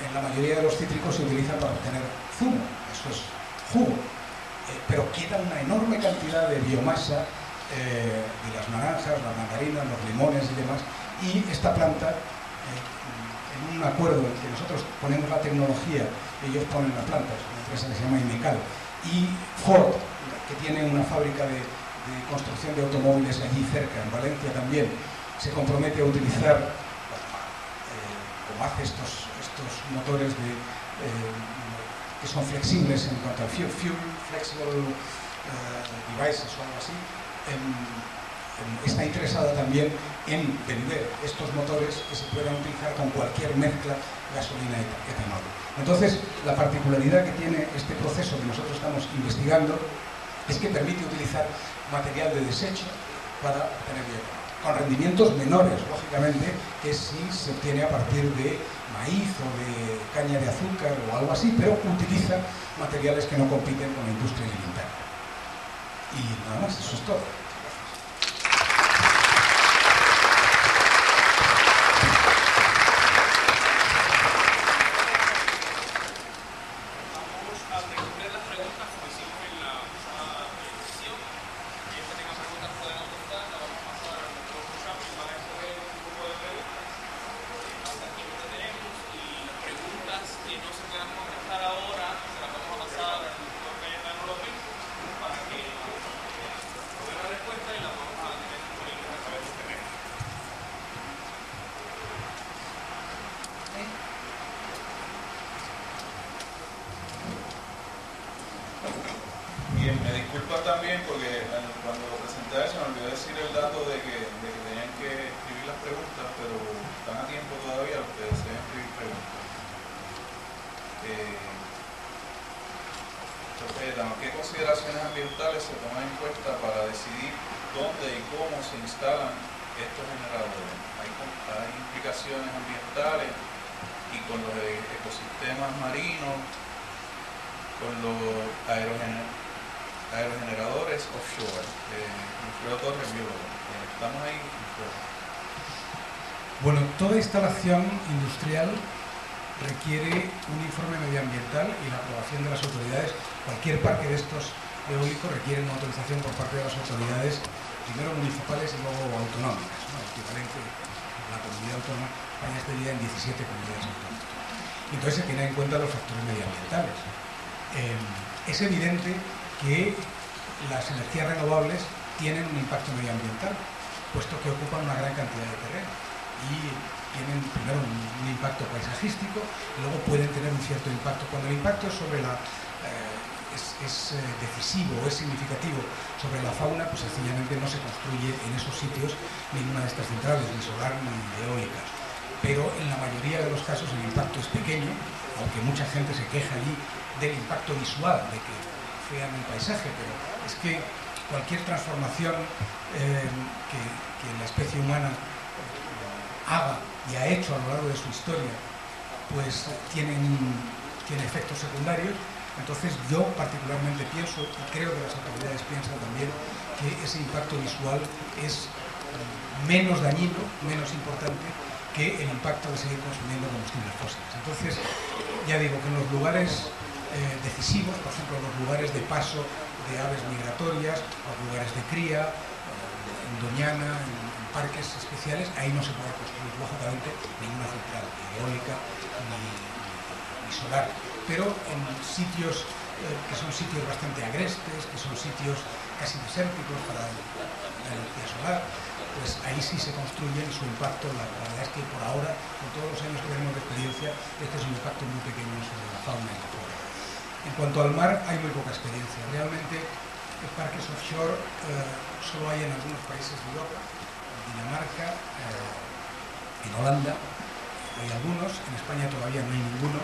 [SPEAKER 3] en la mayoría de los cítricos se utilizan para obtener zumo, eso es jugo, pero queda una enorme cantidad de biomasa de las naranjas, las mandarinas, los limones y demás, y esta planta, en un acuerdo en que nosotros ponemos la tecnología, ellos ponen la planta, es una empresa que se llama Imecal, y Ford, que tiene una fábrica de construcción de automóviles allí cerca, en Valencia también, se compromete a utilizar, como hace estos motores que son flexibles en cuanto al fuel flexible devices o algo así, está interesada también en vender estos motores que se puedan utilizar con cualquier mezcla gasolina y etanol. Entonces, la particularidad que tiene este proceso que nosotros estamos investigando es que permite utilizar material de desecho para obtener bioetanol, con rendimientos menores, lógicamente, que si se obtiene a partir de maíz o de caña de azúcar o algo así, pero utiliza materiales que no compiten con la industria alimentaria. Y nada más, eso es todo.
[SPEAKER 2] Bien, me disculpo también porque cuando lo presenté se me olvidó decir el dato de que tenían que escribir las preguntas, pero están a tiempo todavía los que deseen escribir preguntas. ¿Qué consideraciones ambientales se toman en cuenta para decidir dónde y cómo se instalan estos generadores? Hay implicaciones ambientales y con los ecosistemas marinos, con los aerogeneradores offshore. Wilfredo Torres, biólogo. Estamos ahí.
[SPEAKER 3] Bueno, toda instalación industrial requiere un informe medioambiental y la aprobación de las autoridades. Cualquier parque de estos eólicos requiere una autorización por parte de las autoridades, primero municipales y luego autonómicas, ¿no? El equivalente a la comunidad autónoma. España está dividida en 17 comunidades autónomas. Y entonces se tienen en cuenta los factores medioambientales. Es evidente que las energías renovables tienen un impacto medioambiental, puesto que ocupan una gran cantidad de terreno. Y tienen primero un impacto paisajístico y luego pueden tener un cierto impacto. Cuando el impacto es sobre es decisivo o es significativo sobre la fauna, pues sencillamente no se construye en esos sitios ninguna de estas centrales, ni solar ni eólica. Pero en la mayoría de los casos el impacto es pequeño, aunque mucha gente se queja allí del impacto visual, de que fean el paisaje, pero es que cualquier transformación que la especie humana haga y ha hecho a lo largo de su historia, pues tiene efectos secundarios. Entonces yo particularmente pienso, y creo que las autoridades piensan también, que ese impacto visual es menos dañino, menos importante que el impacto de seguir consumiendo combustibles fósiles. Entonces, ya digo que en los lugares decisivos, por ejemplo, en los lugares de paso de aves migratorias, los lugares de cría, en Doñana, en parques especiales, ahí no se puede construir, lógicamente, ninguna central eólica ni solar. Pero en sitios que son sitios bastante agrestes, que son sitios casi desérticos para la energía solar, pues ahí sí se construyen y su impacto, la verdad es que por ahora, con todos los años que tenemos de experiencia, este es un impacto muy pequeño sobre la fauna y la flora. En cuanto al mar, hay muy poca experiencia. Realmente, parques offshore solo hay en algunos países de Europa, en Dinamarca, en Holanda, hay algunos, en España todavía no hay ninguno.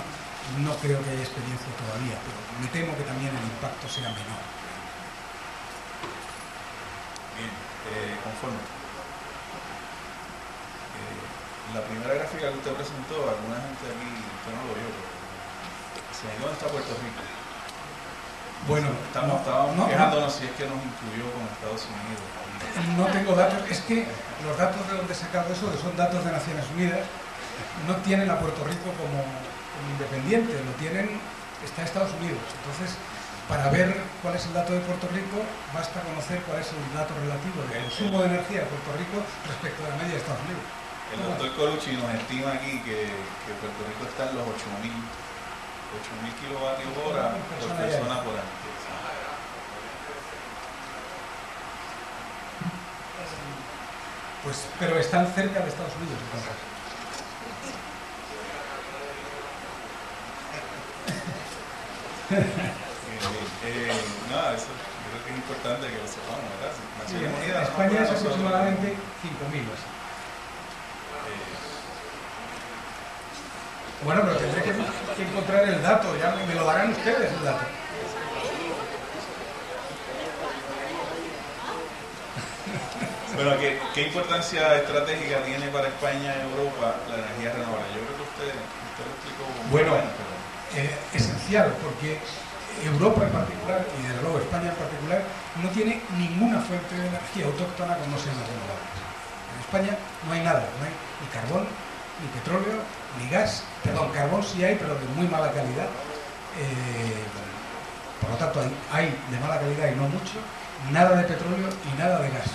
[SPEAKER 3] No creo que haya experiencia todavía, pero me temo que también el impacto sea menor.
[SPEAKER 2] Bien, conforme. La primera gráfica que usted presentó, alguna gente aquí, usted no lo vio, pero ¿dónde está Puerto Rico?
[SPEAKER 3] Bueno,
[SPEAKER 2] estábamos quejándonos si es que nos incluyó con Estados Unidos.
[SPEAKER 3] No tengo datos, es que los datos de donde he sacado eso, que son datos de Naciones Unidas, no tienen a Puerto Rico como independiente, está Estados Unidos. Entonces, para ver cuál es el dato de Puerto Rico, basta conocer cuál es el dato relativo del consumo de energía de Puerto Rico respecto a la media de Estados Unidos.
[SPEAKER 2] El doctor Colucci nos estima aquí que Puerto Rico está en los 8.000 kilovatios hora por persona por año.
[SPEAKER 3] Pues, pero están cerca de Estados Unidos, entonces.
[SPEAKER 2] Nada, eso yo creo que es importante que lo sepamos, ¿verdad? Naciones Unidas,
[SPEAKER 3] España es aproximadamente 5.000 así. Bueno, pero tendré que encontrar el dato, ya me lo darán ustedes el dato.
[SPEAKER 2] Bueno, ¿qué importancia estratégica tiene para España y Europa la energía renovable? Yo creo que usted lo explicó muy bien.
[SPEAKER 3] Esencial, porque Europa en particular, y desde luego España en particular, no tiene ninguna fuente de energía autóctona que no sean las renovables. En España no hay nada, no hay ni carbón, ni petróleo, ni gas. Perdón, carbón sí hay, pero de muy mala calidad. Por lo tanto, hay de mala calidad y no mucho, nada de petróleo y nada de gas.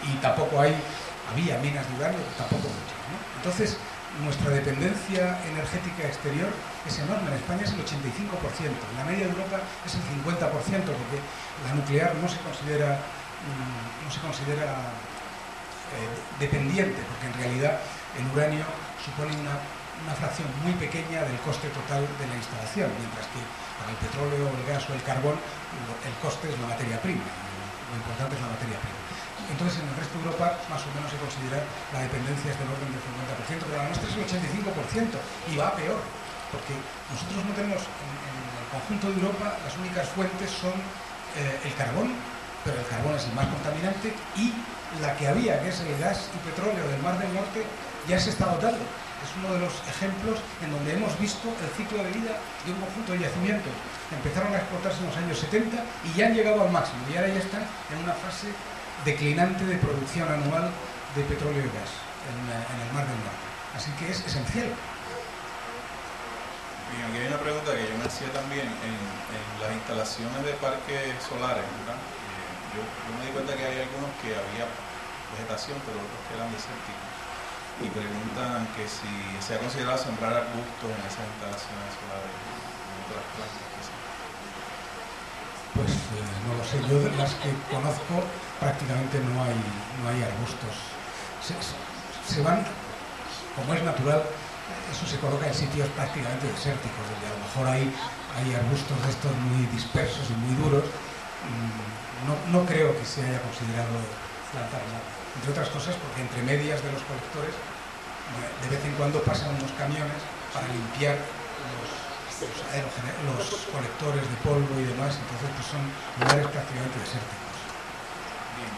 [SPEAKER 3] Y tampoco había minas de uranio, tampoco mucho, ¿no? Entonces, nuestra dependencia energética exterior es enorme. En España es el 85%, en la media de Europa es el 50%, porque la nuclear no se considera dependiente, porque en realidad el uranio supone una fracción muy pequeña del coste total de la instalación, mientras que para el petróleo, el gas o el carbón el coste es la materia prima, lo importante es la materia prima. Entonces, en el resto de Europa, más o menos se considera la dependencia es del orden del 50%, pero la nuestra es el 85% y va a peor, porque nosotros no tenemos, en el conjunto de Europa, las únicas fuentes son el carbón, pero el carbón es el más contaminante, y la que había, que es el gas y petróleo del Mar del Norte, ya se está agotando. Es uno de los ejemplos en donde hemos visto el ciclo de vida de un conjunto de yacimientos. Empezaron a explotarse en los años 70 y ya han llegado al máximo, y ahora ya están en una fase declinante de producción anual de petróleo y gas en el Mar del Norte. Así que es esencial.
[SPEAKER 2] Bien, aquí hay una pregunta que yo me hacía también en las instalaciones de parques solares, ¿verdad? Yo me di cuenta que hay algunos que había vegetación, pero otros que eran desérticos. Y preguntan que si se ha considerado sembrar arbustos en esas instalaciones solares en otras plantas.
[SPEAKER 3] Pues no lo sé, yo de las que conozco prácticamente no hay arbustos. Se van como es natural, eso se coloca en sitios prácticamente desérticos, donde a lo mejor hay arbustos de estos muy dispersos y muy duros. No creo que se haya considerado plantar nada, entre otras cosas porque entre medias de los colectores de vez en cuando pasan unos camiones para limpiar los colectores de polvo y demás, entonces pues son lugares prácticamente desérticos.
[SPEAKER 2] Bien,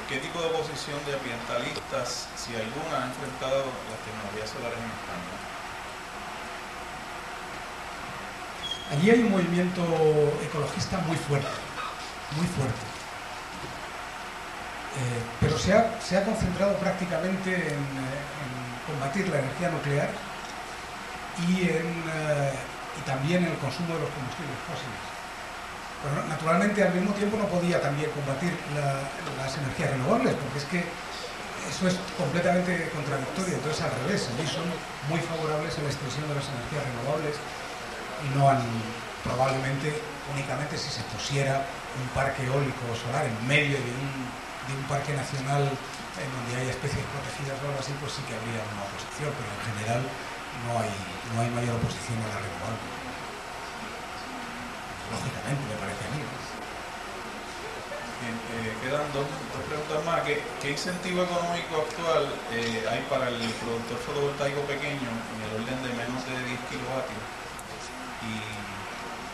[SPEAKER 2] ¿qué tipo de oposición de ambientalistas, si alguna, ha enfrentado las tecnologías solares en España?
[SPEAKER 3] Allí hay un movimiento ecologista muy fuerte, muy fuerte. Pero se ha concentrado prácticamente en combatir la energía nuclear y también en el consumo de los combustibles fósiles. Pero naturalmente al mismo tiempo no podía también combatir las energías renovables, porque es que eso es completamente contradictorio. Entonces al revés, allí son muy favorables a la extensión de las energías renovables y no han, probablemente únicamente si se pusiera un parque eólico o solar en medio de un parque nacional en donde haya especies protegidas o algo así, pues sí que habría una oposición, pero en general no hay mayor oposición a la renovable. Lógicamente, me parece a mí.
[SPEAKER 2] Bien, quedan dos preguntas más. ¿Qué incentivo económico actual hay para el productor fotovoltaico pequeño en el orden de menos de 10 kilovatios? Y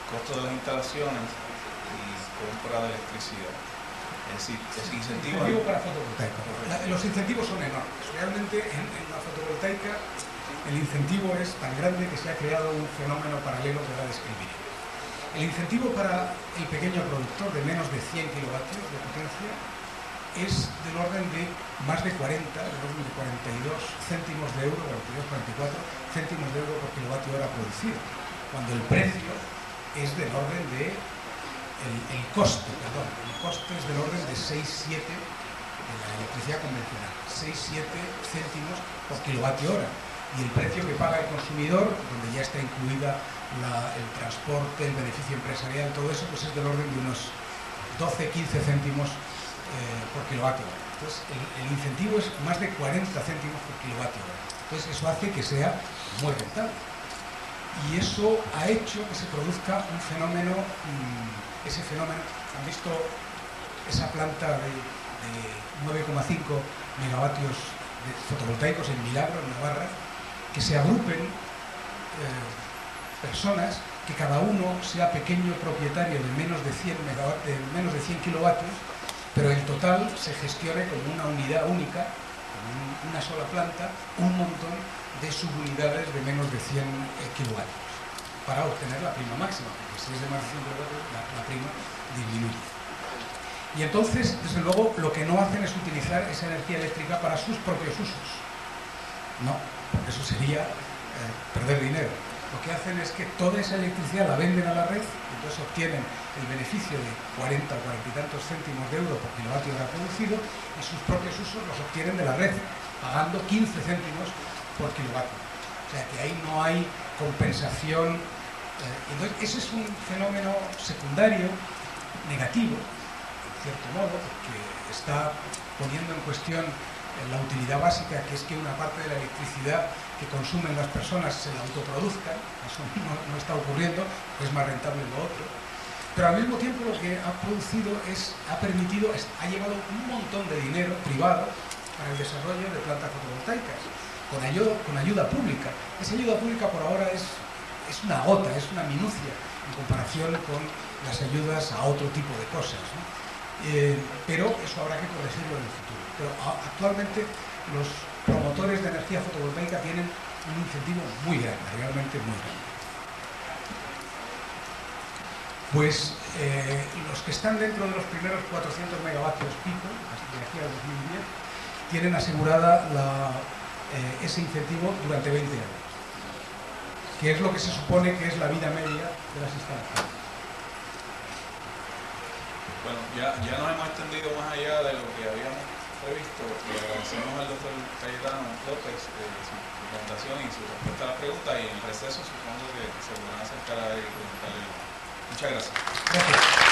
[SPEAKER 2] costo de las instalaciones y compra de electricidad. Es decir, ese incentivo
[SPEAKER 3] para fotovoltaica. Los incentivos son enormes. Realmente en la fotovoltaica el incentivo es tan grande que se ha creado un fenómeno paralelo que ahora describiré. El incentivo para el pequeño productor de menos de 100 kilovatios de potencia es del orden de más de 42 céntimos de euro, 44 céntimos de euro por kilovatio hora producido, cuando el precio es del orden de el coste es del orden de 6-7 de la electricidad convencional, 6-7 céntimos por kilovatio hora, y el precio que paga el consumidor, donde ya está incluida el transporte, el beneficio empresarial, todo eso, pues es del orden de unos 12-15 céntimos por kilovatio hora. Entonces el incentivo es más de 40 céntimos por kilovatio hora. Entonces eso hace que sea muy rentable. Y eso ha hecho que se produzca un fenómeno, ese fenómeno, han visto esa planta de 9,5 megavatios de fotovoltaicos en Milagro, en Navarra, que se agrupen personas, que cada uno sea pequeño propietario de menos de 100 kilovatios, pero en total se gestione como una unidad única, como una sola planta, un montón de subunidades de menos de 100 kilovatios para obtener la prima máxima, porque si es de más de 100 kilovatios la prima disminuye. Y entonces, desde luego, lo que no hacen es utilizar esa energía eléctrica para sus propios usos. No, porque eso sería perder dinero. Lo que hacen es que toda esa electricidad la venden a la red, y entonces obtienen el beneficio de 40 o 40 y tantos céntimos de euro por kilovatio hora producido, y sus propios usos los obtienen de la red, pagando 15 céntimos por kilovatio. O sea que ahí no hay compensación. Entonces ese es un fenómeno secundario, negativo, en cierto modo, porque está poniendo en cuestión la utilidad básica, que es que una parte de la electricidad que consumen las personas se la autoproduzca. Eso no está ocurriendo, es más rentable lo otro. Pero al mismo tiempo lo que ha producido ha llevado un montón de dinero privado para el desarrollo de plantas fotovoltaicas, con ayuda pública. Esa ayuda pública por ahora es una gota, es una minucia en comparación con las ayudas a otro tipo de cosas, ¿no? Pero eso habrá que corregirlo en el futuro. Pero actualmente los promotores de energía fotovoltaica tienen un incentivo muy grande, realmente muy grande. Pues los que están dentro de los primeros 400 megavatios pico, de aquí al 2010, tienen asegurada ese incentivo durante 20 años, que es lo que se supone que es la vida media de las instalaciones.
[SPEAKER 2] Bueno, ya nos hemos extendido más allá de lo que habíamos previsto y agradecemos al doctor Cayetano López su presentación y su respuesta a la pregunta, y en el receso supongo que se podrán acercar a él y preguntarle. Muchas gracias.
[SPEAKER 3] Gracias.